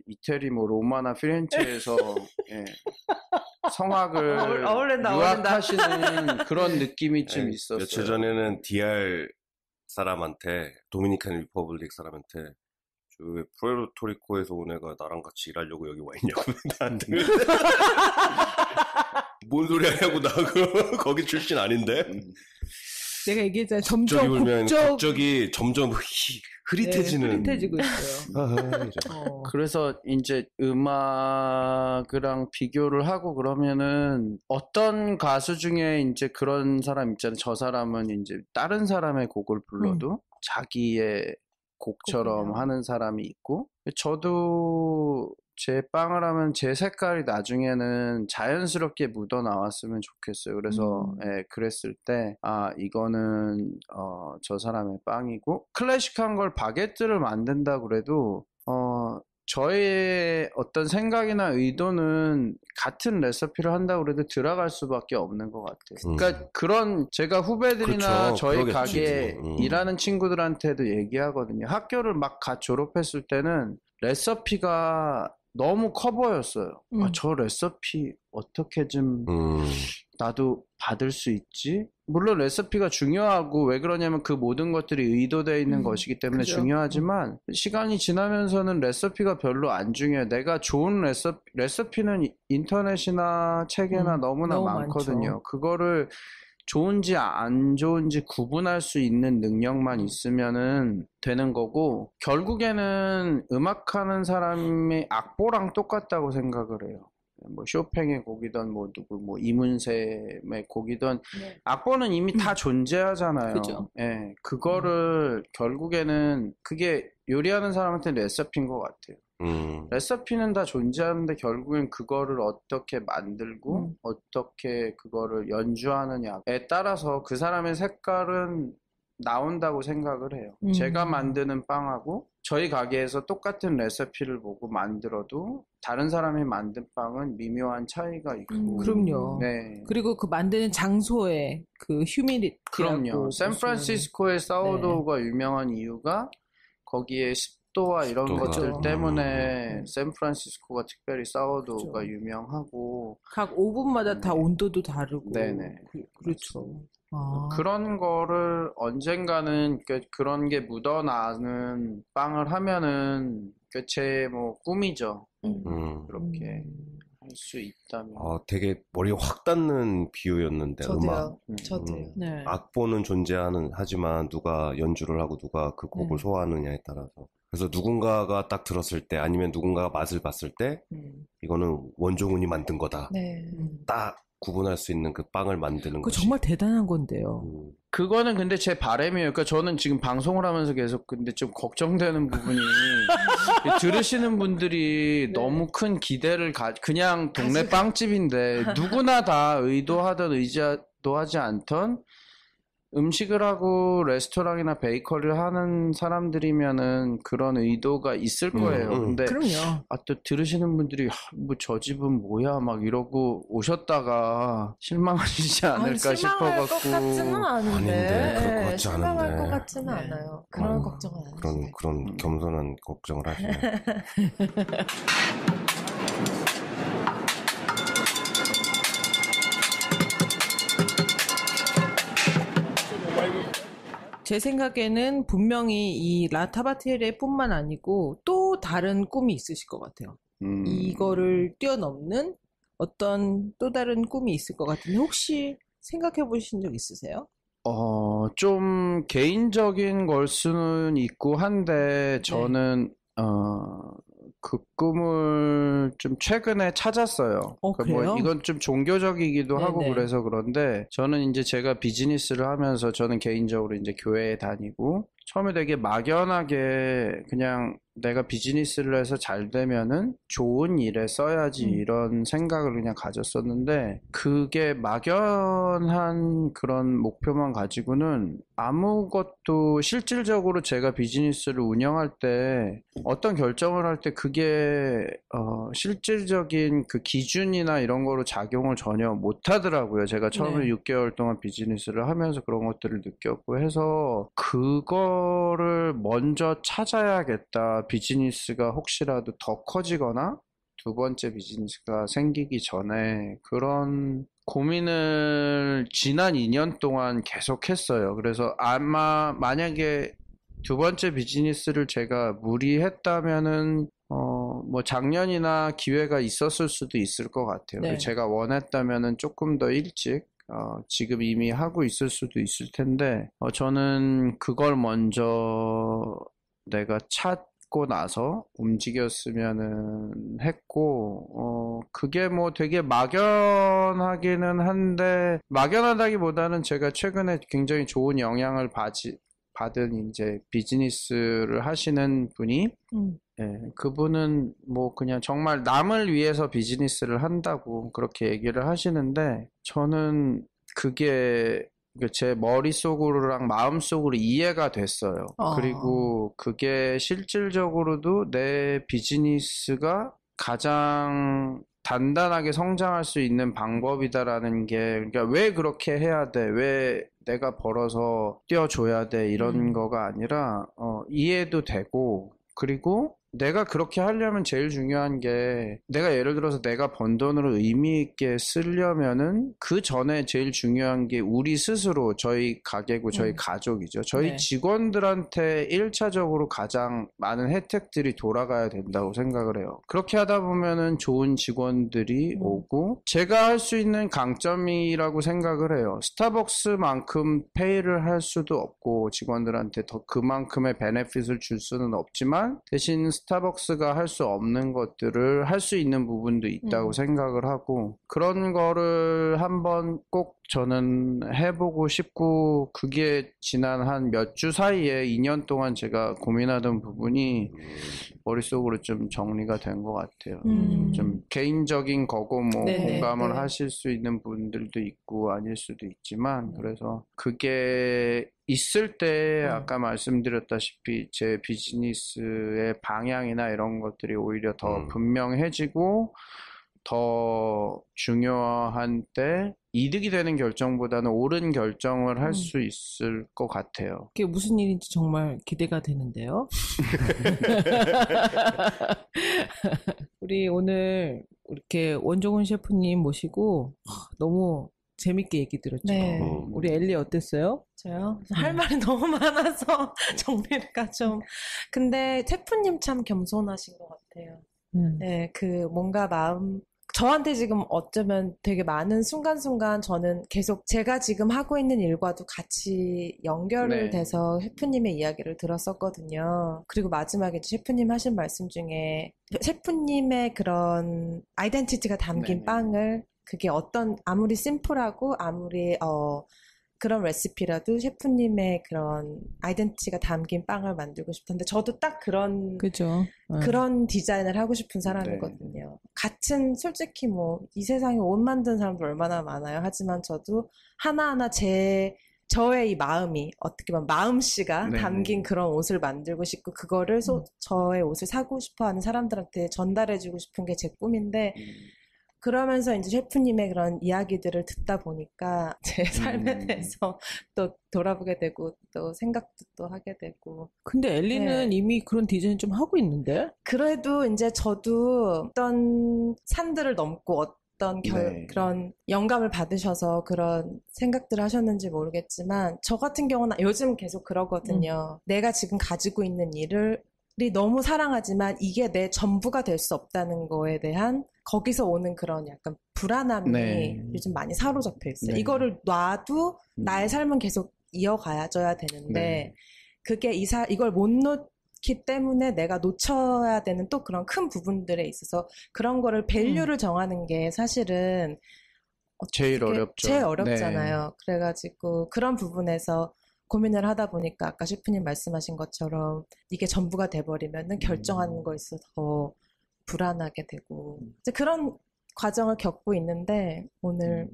이태리 뭐 로마나 피렌체에서 성악을 유학하시는 그런 느낌이 좀 있었어요. 며칠 전에는 DR 사람한테 도미니칸 리퍼블릭 사람한테 왜 푸에르토리코에서 온 애가 나랑 같이 일하려고 여기 와 있냐고 나한테 뭔 소리 하냐고 나 거기 출신 아닌데 내가 얘기했잖아. 국적이 점점 울면 국적이 점점 흐릿해지는. 네, 흐릿해지고 있어요. 그래서 이제 음악이랑 비교를 하고 그러면은 어떤 가수 중에 이제 그런 사람 있잖아요. 저 사람은 이제 다른 사람의 곡을 불러도 자기의 곡처럼 곡이요. 하는 사람이 있고, 저도 제 빵을 하면 제 색깔이 나중에는 자연스럽게 묻어 나왔으면 좋겠어요. 그래서 예, 그랬을 때 이거는 저 사람의 빵이고, 클래식한 걸 바게트를 만든다 그래도 저의 어떤 생각이나 의도는 같은 레시피를 한다고 그래도 들어갈 수밖에 없는 것 같아요. 그러니까 그런 제가 후배들이나 그렇죠. 저희 그러겠지. 가게에 일하는 친구들한테도 얘기하거든요. 학교를 막 갓 졸업했을 때는 레시피가 너무 커 보였어요. 저 레시피 어떻게 좀 나도 받을 수 있지? 물론 레시피가 중요하고, 왜 그러냐면 그 모든 것들이 의도되어 있는 것이기 때문에 그죠. 중요하지만 시간이 지나면서는 레시피가 별로 안 중요해요. 내가 좋은 레시피는 인터넷이나 책에나 너무나 너무 많거든요. 많죠. 그거를 좋은지 안 좋은지 구분할 수 있는 능력만 있으면은 되는 거고, 결국에는 음악하는 사람의 악보랑 똑같다고 생각을 해요. 뭐 쇼팽의 곡이든 뭐 누구 뭐 이문세의 곡이든 악보는 이미 다 존재하잖아요. 그죠. 예, 그거를 결국에는 그게 요리하는 사람한테는 레시피인 것 같아요. 레시피는 다 존재하는데 결국엔 그거를 어떻게 만들고 어떻게 그거를 연주하느냐에 따라서 그 사람의 색깔은 나온다고 생각을 해요. 제가 만드는 빵하고 저희 가게에서 똑같은 레시피를 보고 만들어도 다른 사람이 만든 빵은 미묘한 차이가 있고. 그럼요. 네. 그리고 그 만드는 장소의 그 휴미디티. 그럼요. 샌프란시스코의 사워도우가 유명한 이유가 거기에 습도와 이런 습도가. 것들 때문에 샌프란시스코가 특별히 사워도우가 유명하고, 각 오븐마다 다 온도도 다르고. 네네. 그렇죠. 그런 거를 언젠가는 그런 게 묻어나는 빵을 하면은 제 뭐 꿈이죠. 그렇게 할 수 있다면. 되게 머리에 확 닿는 비유였는데. 저도요. 음악. 저도요. 네. 악보는 하지만 누가 연주를 하고 누가 그 곡을 소화하느냐에 따라서. 그래서 누군가가 딱 들었을 때, 아니면 누군가가 맛을 봤을 때 이거는 원종훈이 만든 거다. 네. 딱 구분할 수 있는 그 빵을 만드는 그거 것이. 정말 대단한 건데요. 그거는 근데 제 바람이에요. 그러니까 저는 지금 방송을 하면서 계속 근데 좀 걱정되는 부분이 들으시는 분들이 너무 큰 기대를 그냥 동네 빵집인데 누구나 다 의도하던 의지도 하지 않던 음식을 하고 레스토랑이나 베이커리를 하는 사람들이면은 그런 의도가 있을 거예요. 근데 그럼요. 또 들으시는 분들이 뭐 저 집은 뭐야 막 이러고 오셨다가 실망하시지 않을까 실망할 것 싶어갖고. 같지는 않은데. 아닌데, 그럴 것 같지 실망할 않은데. 것 같지는 않아요. 그런 걱정은 안 하시네. 그런 겸손한 걱정을 하시네. 제 생각에는 분명히 이 라타바테레 뿐만 아니고 또 다른 꿈이 있으실 것 같아요. 이거를 뛰어넘는 어떤 또 다른 꿈이 있을 것 같은데 혹시 생각해 보신 적 있으세요? 좀 개인적인 걸 수는 있고 한데 저는 그 꿈을 좀 최근에 찾았어요. 그래요? 이건 좀 종교적이기도 하고 네네. 그래서 그런데 저는 이제 제가 비즈니스를 하면서 저는 개인적으로 이제 교회에 다니고 처음에 되게 막연하게 그냥 내가 비즈니스를 해서 잘 되면은 좋은 일에 써야지 이런 생각을 그냥 가졌었는데 그게 막연한 그런 목표만 가지고는 아무것도 실질적으로 제가 비즈니스를 운영할 때 어떤 결정을 할 때 그게 실질적인 그 기준이나 이런 거로 작용을 전혀 못 하더라고요. 제가 처음에 6개월 동안 비즈니스를 하면서 그런 것들을 느꼈고 해서 그거를 먼저 찾아야겠다. 비즈니스가 혹시라도 더 커지거나 두 번째 비즈니스가 생기기 전에 그런 고민을 지난 2년 동안 계속 했어요. 그래서 아마 만약에 두 번째 비즈니스를 제가 무리했다면은 뭐 작년이나 기회가 있었을 수도 있을 것 같아요. 네. 제가 원했다면은 조금 더 일찍 지금 이미 하고 있을 수도 있을 텐데, 저는 그걸 먼저 내가 찾고 나서 움직였으면은 했고, 그게 뭐 되게 막연하기는 한데, 막연하다기보다는 제가 최근에 굉장히 좋은 영향을 받은 이제 비즈니스를 하시는 분이, 예, 그분은 뭐 그냥 정말 남을 위해서 비즈니스를 한다고 그렇게 얘기를 하시는데, 저는 그게 제 머릿속으로랑 마음속으로 이해가 됐어요. 그리고 그게 실질적으로도 내 비즈니스가 가장 단단하게 성장할 수 있는 방법이다라는 게, 그러니까 왜 그렇게 해야 돼? 왜 내가 벌어서 떼어줘야 돼? 이런 거가 아니라, 이해도 되고, 그리고 내가 그렇게 하려면 제일 중요한 게, 내가 예를 들어서 내가 번 돈으로 의미 있게 쓰려면은 그 전에 제일 중요한 게 우리 스스로, 저희 가게고 저희 가족이죠. 저희 네. 직원들한테 1차적으로 가장 많은 혜택들이 돌아가야 된다고 생각을 해요. 그렇게 하다 보면은 좋은 직원들이 오고, 제가 할 수 있는 강점이라고 생각을 해요. 스타벅스만큼 페이를 할 수도 없고 직원들한테 더 그만큼의 베네핏을 줄 수는 없지만, 대신 스타벅스가 할 수 없는 것들을 할 수 있는 부분도 있다고 생각을 하고, 그런 거를 한번 꼭 저는 해보고 싶고, 그게 지난 한 몇 주 사이에 2년 동안 제가 고민하던 부분이 머릿속으로 좀 정리가 된 것 같아요. 좀 개인적인 거고 뭐 네네, 공감을 네. 하실 수 있는 분들도 있고 아닐 수도 있지만, 그래서 그게 있을 때 아까 말씀드렸다시피 제 비즈니스의 방향이나 이런 것들이 오히려 더 분명해지고, 더 중요한 때 이득이 되는 결정보다는 옳은 결정을 할 수 있을 것 같아요. 그게 무슨 일인지 정말 기대가 되는데요. 우리 오늘 이렇게 원종훈 셰프님 모시고 너무 재밌게 얘기 들었죠. 네. 우리 엘리 어땠어요? 저요? 할 말이 너무 많아서 정리가 좀. 근데 셰프님 참 겸손하신 것 같아요. 네, 그 뭔가 저한테 지금 어쩌면 되게 많은 순간순간 저는 계속 제가 지금 하고 있는 일과도 같이 연결을 네. 돼서 셰프님의 이야기를 들었었거든요. 그리고 마지막에 셰프님 하신 말씀 중에 셰프님의 그런 아이덴티티가 담긴 네네. 빵을, 그게 아무리 심플하고 아무리 그런 레시피라도 셰프님의 그런 아이덴티티가 담긴 빵을 만들고 싶은데, 저도 딱 그런 디자인을 하고 싶은 사람이거든요. 같은, 솔직히 뭐 이 세상에 옷 만드는 사람들 얼마나 많아요. 하지만 저도 하나하나 저의 이 마음이, 어떻게 보면 마음씨가 담긴 그런 옷을 만들고 싶고, 그거를 저의 옷을 사고 싶어 하는 사람들한테 전달해주고 싶은 게 제 꿈인데, 그러면서 이제 셰프님의 그런 이야기들을 듣다 보니까 제 삶에 대해서 또 돌아보게 되고, 또 생각도 또 하게 되고. 근데 엘리는 이미 그런 디자인 좀 하고 있는데? 그래도 이제 저도 어떤 산들을 넘고 어떤 그런 영감을 받으셔서 그런 생각들을 하셨는지 모르겠지만, 저 같은 경우는 요즘 계속 그러거든요. 내가 지금 가지고 있는 일을 너무 사랑하지만 이게 내 전부가 될 수 없다는 거에 대한, 거기서 오는 그런 약간 불안함이 요즘 많이 사로잡혀 있어요. 이거를 놔도 나의 삶은 계속 이어가줘야 되는데, 그게 이걸 못 놓기 때문에 내가 놓쳐야 되는 또 그런 큰 부분들에 있어서, 그런 거를 밸류를 정하는 게 사실은 제일 어렵죠. 제일 어렵잖아요. 그래가지고 그런 부분에서 고민을 하다 보니까 아까 셰프님 말씀하신 것처럼 이게 전부가 돼버리면은 결정하는 거에 있어서 더 불안하게 되고, 이제 그런 과정을 겪고 있는데, 오늘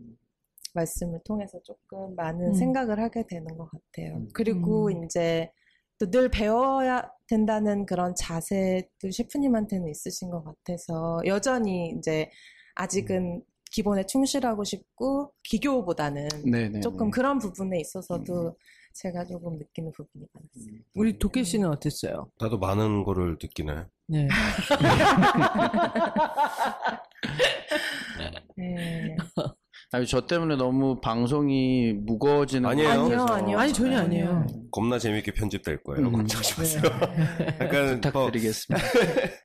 말씀을 통해서 조금 많은 생각을 하게 되는 것 같아요. 그리고 이제 또 늘 배워야 된다는 그런 자세도 셰프님한테는 있으신 것 같아서, 여전히 이제 아직은 기본에 충실하고 싶고, 기교보다는 조금 그런 부분에 있어서도 제가 조금 느끼는 부분이 많았어요. 우리 도깨 씨는 어땠어요? 나도 많은 거를 느끼네. 네. 네. 아니, 저 때문에 너무 방송이 무거워지는 아니에요. 것 아니요, 같아서. 아니요. 아니, 전혀 아니에요. 겁나 재밌게 편집될 거예요. 걱정하지 마세요. 네. 약간 부탁드리겠습니다.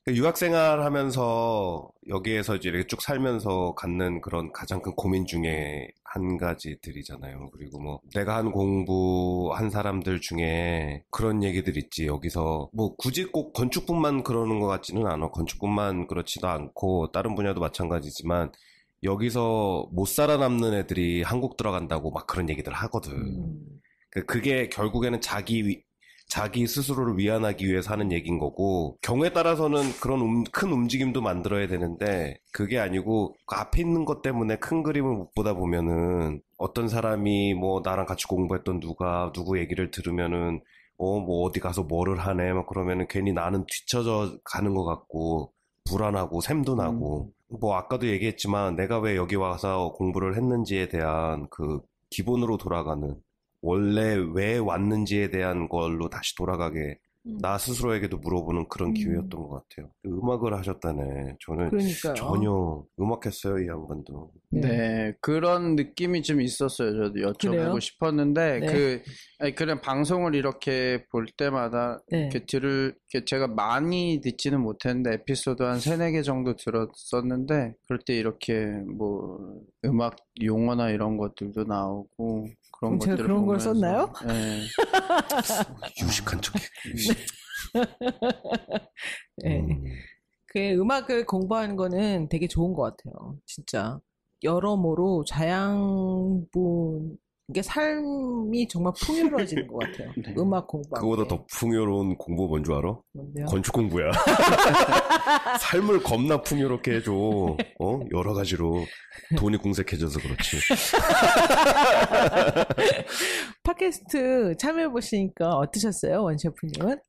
유학생활 하면서 여기에서 이제 이렇게 쭉 살면서 갖는 그런 가장 큰 고민 중에 한 가지들이잖아요. 그리고 뭐 내가 한 공부한 사람들 중에 그런 얘기들 있지. 여기서 뭐 굳이 꼭 건축뿐만 그러는 것 같지는 않아. 건축뿐만 그렇지도 않고 다른 분야도 마찬가지지만 여기서 못 살아남는 애들이 한국 들어간다고 막 그런 얘기들 하거든. 그게 결국에는 자기 스스로를 위안하기 위해서 하는 얘기인 거고, 경우에 따라서는 그런 큰 움직임도 만들어야 되는데, 그게 아니고, 그 앞에 있는 것 때문에 큰 그림을 못 보다 보면은, 어떤 사람이 뭐 나랑 같이 공부했던 누구 얘기를 들으면은, 뭐 어디 가서 뭐를 하네, 막 그러면은 괜히 나는 뒤처져 가는 것 같고, 불안하고, 샘도 나고, 뭐 아까도 얘기했지만, 내가 왜 여기 와서 공부를 했는지에 대한 그 기본으로 돌아가는, 원래 왜 왔는지에 대한 걸로 다시 돌아가게 나 스스로에게도 물어보는 그런 기회였던 것 같아요. 음악을 하셨다네. 저는 그러니까요. 전혀 음악했어요, 이 양반도. 네, 그런 느낌이 좀 있었어요. 저도 여쭤보고 그래요? 싶었는데, 네. 그냥 방송을 이렇게 볼 때마다, 네. 이렇게 제가 많이 듣지는 못했는데, 에피소드 한 3-4개 정도 들었었는데, 그럴 때 이렇게 뭐, 음악 용어나 이런 것들도 나오고, 그런 그럼 제가 것들을 그런 걸 보면서, 썼나요? 네. 유식한 척했고. 네. 그 음악을 공부하는 거는 되게 좋은 것 같아요. 진짜. 여러모로 자양분, 이게 삶이 정말 풍요로워지는 것 같아요. 네. 음악 공부하는 그거보다 게. 더 풍요로운 공부 뭔 줄 알아? 뭔데요? 건축 공부야. 삶을 겁나 풍요롭게 해줘. 여러 가지로. 돈이 궁색해져서 그렇지. 팟캐스트 참여해보시니까 어떠셨어요, 원셰프님은?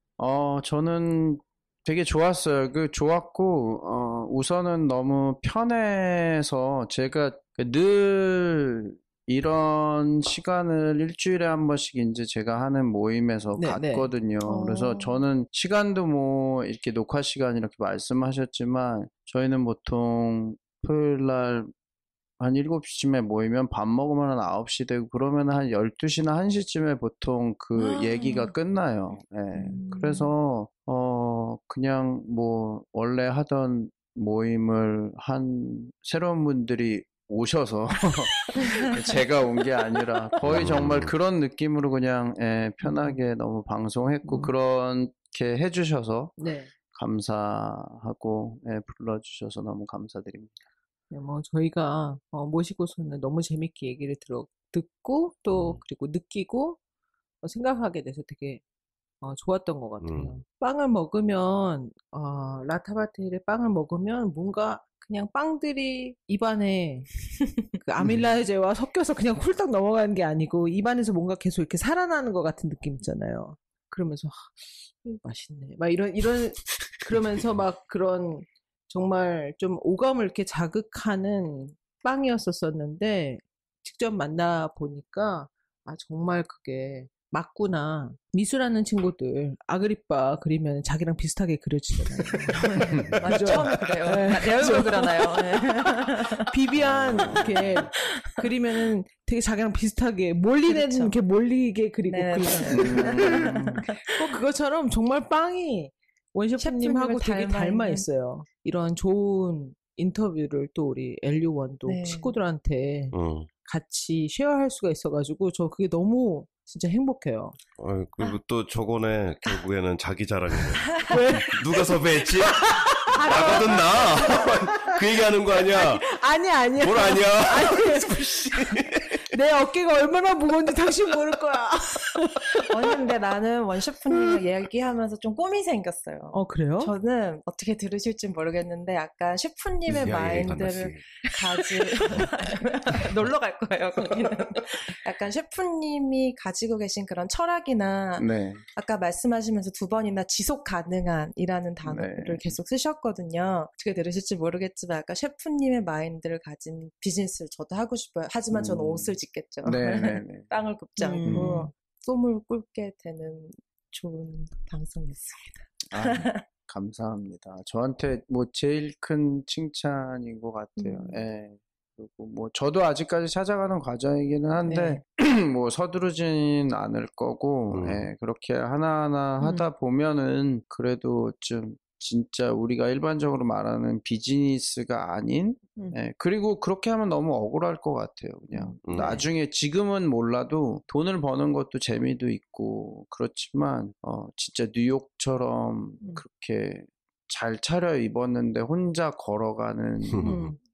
저는 되게 좋았어요. 좋았고, 우선은 너무 편해서 제가 늘 이런 시간을 일주일에 한 번씩 이제 제가 하는 모임에서 네, 네. 갔거든요. 그래서 저는 시간도 뭐 이렇게 녹화 시간 이렇게 말씀하셨지만 저희는 보통 토요일 날 한 7시쯤에 모이면 밥 먹으면 한 9시 되고 그러면 한 12시나 1시쯤에 보통 그 얘기가 끝나요. 예. 그래서 그냥 뭐 원래 하던 모임을 한 새로운 분들이 오셔서 제가 온 게 아니라 거의 정말 그런 느낌으로 그냥 편하게 너무 방송했고 그렇게 해주셔서 네. 감사하고 불러주셔서 너무 감사드립니다. 네, 뭐 저희가 모시고서는 너무 재밌게 얘기를 듣고 또 그리고 느끼고 생각하게 돼서 되게 좋았던 것 같아요. 빵을 먹으면 라타바테일의 빵을 먹으면 뭔가 그냥 빵들이 입안에 그 아밀라제와 섞여서 그냥 훌떡 넘어가는 게 아니고 입안에서 뭔가 계속 이렇게 살아나는 것 같은 느낌 있잖아요. 그러면서 맛있네. 막 이런 그러면서 막 그런 정말 좀 오감을 이렇게 자극하는 빵이었었는데 직접 만나 보니까 정말 그게 맞구나. 미술하는 친구들 아그리빠 그리면 자기랑 비슷하게 그려지잖아요. 맞죠? 처음에 그래요. 네. 내 얼굴 그려나요? 네. 비비안 이렇게 그리면은 되게 자기랑 비슷하게 몰리는 그렇죠. 이렇게 몰리게 그리고 네. 그리잖아요. 그것처럼 정말 빵이 원셰프님하고 되게 닮아 있어요. 이런 좋은 인터뷰를 또 우리 엘류원도 네. 식구들한테 같이 쉐어할 수가 있어가지고 저 그게 너무 진짜 행복해요. 그리고 또 저거네 결국에는 자기 자랑이네. 왜? 누가 섭외했지? 나거든 나. 그 얘기하는 거 아니야? 아니야. 뭘 아니야? 내 어깨가 얼마나 무거운지 당신 모를 거야. 아니 근데 나는 원셰프님을 얘기하면서 좀 꿈이 생겼어요. 그래요? 저는 어떻게 들으실지 모르겠는데 약간 셰프님의 마인드를 놀러 갈 거예요. 거기는. 약간 셰프님이 가지고 계신 그런 철학이나 네. 아까 말씀하시면서 2번이나 지속 가능한이라는 단어를 계속 쓰셨거든요. 어떻게 들으실지 모르겠지만 약간 셰프님의 마인드를 가진 비즈니스를 저도 하고 싶어요. 하지만 저는 옷을 짓겠죠. 땅을 굽지 않고 꿈을 꿀게 되는 좋은 방송이었습니다. 감사합니다. 저한테 뭐 제일 큰 칭찬인 것 같아요. 예. 그리고 뭐 저도 아직까지 찾아가는 과정이기는 한데 뭐 서두르진 않을 거고 그렇게 하나하나 하다 보면은 그래도 좀 진짜 우리가 일반적으로 말하는 비즈니스가 아닌 그리고 그렇게 하면 너무 억울할 것 같아요. 그냥 나중에 지금은 몰라도 돈을 버는 것도 재미도 있고 그렇지만 진짜 뉴욕처럼 그렇게 잘 차려 입었는데 혼자 걸어가는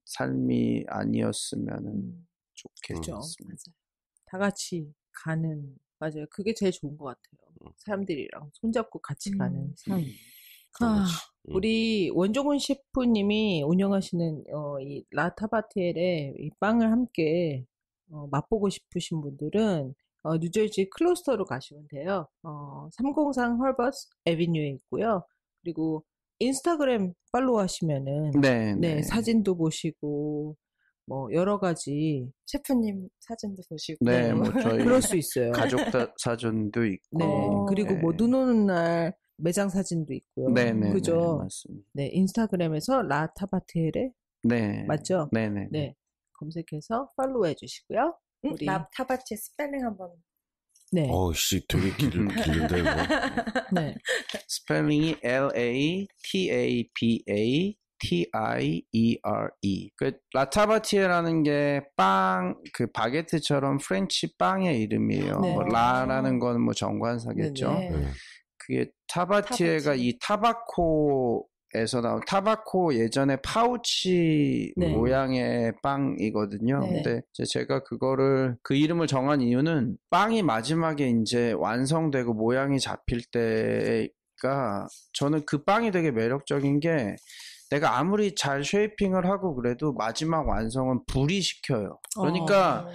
삶이 아니었으면 좋겠죠. 다 같이 가는 맞아요. 그게 제일 좋은 것 같아요. 사람들이랑 손잡고 같이 가는 삶. 우리 원종훈 셰프님이 운영하시는 이 라타바티엘의 이 빵을 함께 맛보고 싶으신 분들은 뉴저지 클로스터로 가시면 돼요. 303 헐버스 애비뉴에 있고요. 그리고 인스타그램 팔로우 하시면은 네, 사진도 보시고 뭐 여러 가지 셰프님 사진도 보시고 네, 뭐 저희 그럴 수 있어요. 가족 사진도 있고 네, 그리고 뭐 눈 오는 날 매장 사진도 있고요. 네네. 그죠? 맞습니다. 네, 인스타그램에서 라타바티엘에 맞죠? 네네. 네, 검색해서 팔로우 해주시고요. 우리 라타바티엘 스펠링 한번. 네. 씨, 되게 길은데 이거. 네. 스펠링이 LATABATIERE. 그 라타바티에라는 게 빵, 그 바게트처럼 프렌치 빵의 이름이에요. 네. 뭐 라라는 건 뭐 정관사겠죠. 네. 그게 타바티에가 이 타바코에서 나온 타바코 예전에 파우치 모양의 빵이거든요. 근데 제가 그 이름을 정한 이유는 빵이 마지막에 이제 완성되고 모양이 잡힐 때가 저는 그 빵이 되게 매력적인 게 내가 아무리 잘 쉐이핑을 하고 그래도 마지막 완성은 불이 시켜요. 그러니까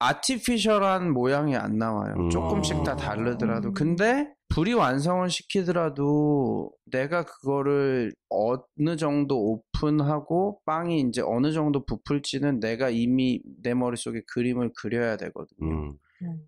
아티피셜한 모양이 안 나와요. 조금씩 다 다르더라도. 근데 불이 완성을 시키더라도 내가 그거를 어느 정도 오픈하고 빵이 이제 어느 정도 부풀지는 내가 이미 내 머릿속에 그림을 그려야 되거든요.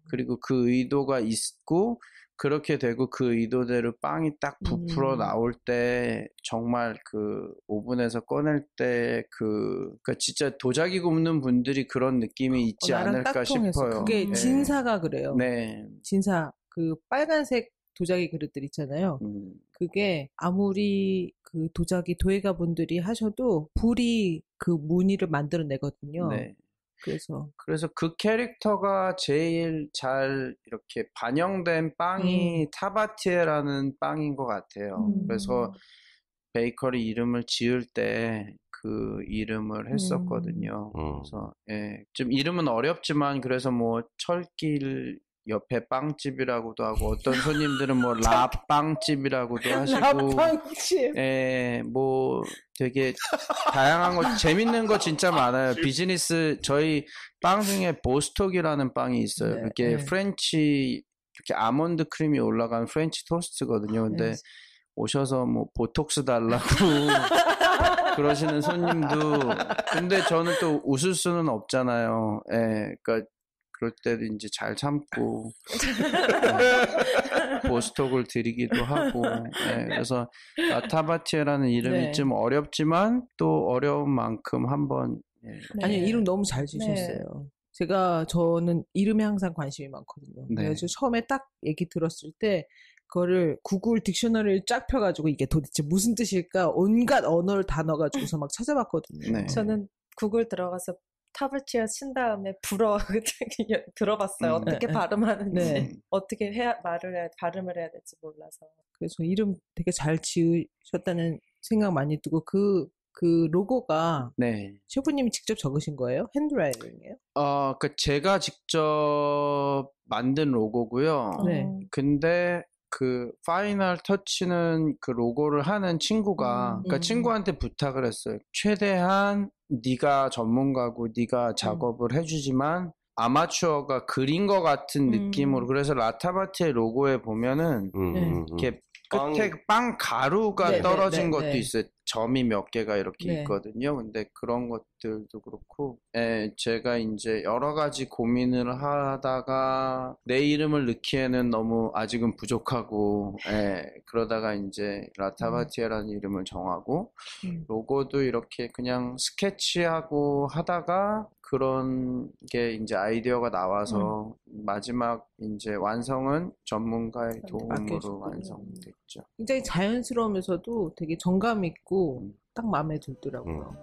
그리고 그 의도가 있고 그렇게 되고 그 의도대로 빵이 딱 부풀어 나올 때 정말 그 오븐에서 꺼낼 때 그러니까 진짜 도자기 굽는 분들이 그런 느낌이 있지 않을까 싶어요. 그게 진사가 그래요. 네. 진사 그 빨간색 도자기 그릇들 있잖아요. 그게 아무리 그 도자기 도예가 분들이 하셔도 불이 그 무늬를 만들어내거든요. 네. 그래서 그 캐릭터가 제일 잘 이렇게 반영된 빵이 타바티에라는 빵인 것 같아요. 그래서 베이커리 이름을 지을 때 그 이름을 했었거든요. 그래서 좀 이름은 어렵지만 그래서 뭐 철길 옆에 빵집이라고도 하고 어떤 손님들은 뭐 라빵집이라고도 하시고 라빵집 뭐 되게 다양한 거 재밌는 거 진짜 많아요. 비즈니스 저희 빵 중에 보스톡이라는 빵이 있어요. 그게 프렌치 이렇게 아몬드 크림이 올라간 프렌치 토스트거든요. 근데 오셔서 뭐 보톡스 달라고 그러시는 손님도 근데 저는 또 웃을 수는 없잖아요. 그러니까 그럴 때도 이제 잘 참고 보스톡을 드리기도 하고 그래서 라타바티에라는 이름이 좀 어렵지만 또 어려운 만큼 한번 아니요 이름 너무 잘 지으셨어요. 저는 이름에 항상 관심이 많거든요. 그래서 처음에 딱 얘기 들었을 때 그거를 구글 딕셔너리를 쫙 펴가지고 이게 도대체 무슨 뜻일까 온갖 언어를 다 넣어가지고서 막 찾아봤거든요. 저는 구글 들어가서 타바티엘 친 다음에 들어봤어요. 어떻게 발음하는지 어떻게 발음을 해야 될지 몰라서. 그래서 이름 되게 잘 지으셨다는 생각 많이 들고 그 로고가 셰프님이 직접 적으신 거예요? 핸드라이팅이에요? 제가 직접 만든 로고고요. 근데 그 파이널 터치는 그 로고를 하는 친구가 그러니까 친구한테 부탁을 했어요. 최대한 네가 전문가고 네가 작업을 해주지만 아마추어가 그린 것 같은 느낌으로 그래서 라타바티의 로고에 보면은 이렇게 끝에 빵 가루가 네, 떨어진 네, 네, 것도 네. 있어요. 점이 몇 개가 이렇게 네. 있거든요. 근데 그런 것들도 그렇고, 제가 이제 여러 가지 고민을 하다가 내 이름을 넣기에는 너무 아직은 부족하고, 그러다가 이제 라타바티아라는 이름을 정하고, 로고도 이렇게 그냥 스케치하고 하다가 그런 게 이제 아이디어가 나와서 마지막 이제 완성은 전문가의 도움으로 맡겨주고. 완성됐죠. 굉장히 자연스러우면서도 되게 정감 있고 딱 마음에 들더라고요.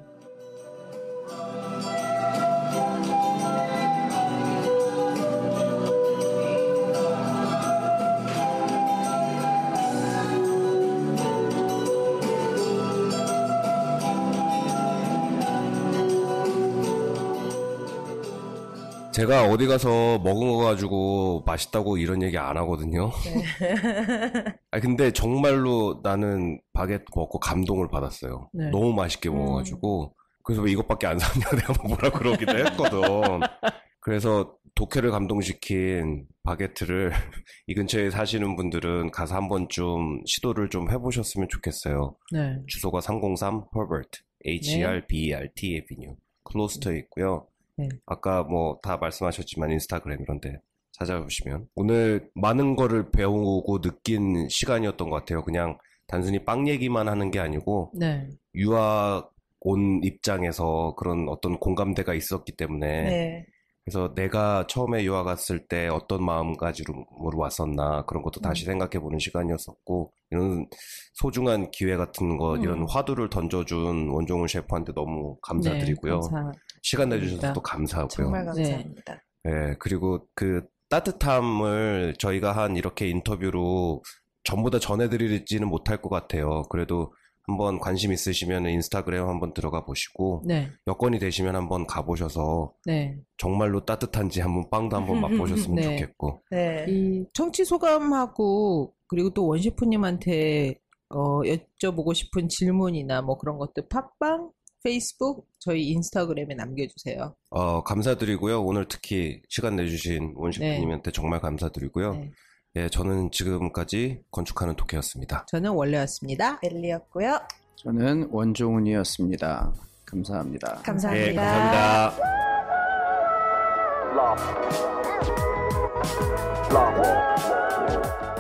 제가 어디 가서 먹은 거 가지고 맛있다고 이런 얘기 안 하거든요. 아니, 근데 정말로 나는 바게트 먹고 감동을 받았어요. 네. 너무 맛있게 먹어가지고. 그래서 왜 이것밖에 안 샀냐 내가 뭐라 그러기도 했거든. 그래서 독해를 감동시킨 바게트를 이 근처에 사시는 분들은 가서 한 번쯤 시도를 좀 해보셨으면 좋겠어요. 네. 주소가 303 Herbert, Herbert Avenue, 클로스터에 있고요. 네. 아까 뭐 다 말씀하셨지만 인스타그램 이런 데 찾아보시면 오늘 많은 거를 배우고 느낀 시간이었던 것 같아요. 그냥 단순히 빵 얘기만 하는 게 아니고 네. 유학 온 입장에서 그런 어떤 공감대가 있었기 때문에 네. 그래서 내가 처음에 유학 갔을 때 어떤 마음가짐으로 왔었나 그런 것도 다시 생각해보는 시간이었었고 이런 소중한 기회 같은 거 이런 화두를 던져준 원종훈 셰프한테 너무 감사드리고요. 네, 시간 내주셔서 또 감사하고요. 정말 감사합니다. 네, 그리고 그 따뜻함을 저희가 한 이렇게 인터뷰로 전부 다 전해드리지는 못할 것 같아요. 그래도 한번 관심 있으시면 인스타그램 한번 들어가 보시고 네. 여건이 되시면 한번 가보셔서 네. 정말로 따뜻한지 한번 빵도 한번 맛보셨으면 네. 좋겠고. 네. 이 청취 소감하고 그리고 또 원 셰프님한테 여쭤보고 싶은 질문이나 뭐 그런 것들 팟빵, 페이스북, 저희 인스타그램에 남겨주세요. 감사드리고요. 오늘 특히 시간 내주신 원 셰프님한테 정말 감사드리고요. 네. 예, 저는 지금까지 건축하는 독해였습니다. 저는 원래였습니다. 엘리였고요. 저는 원종훈이었습니다. 감사합니다. 감사합니다. 예, 감사합니다. Love. Love.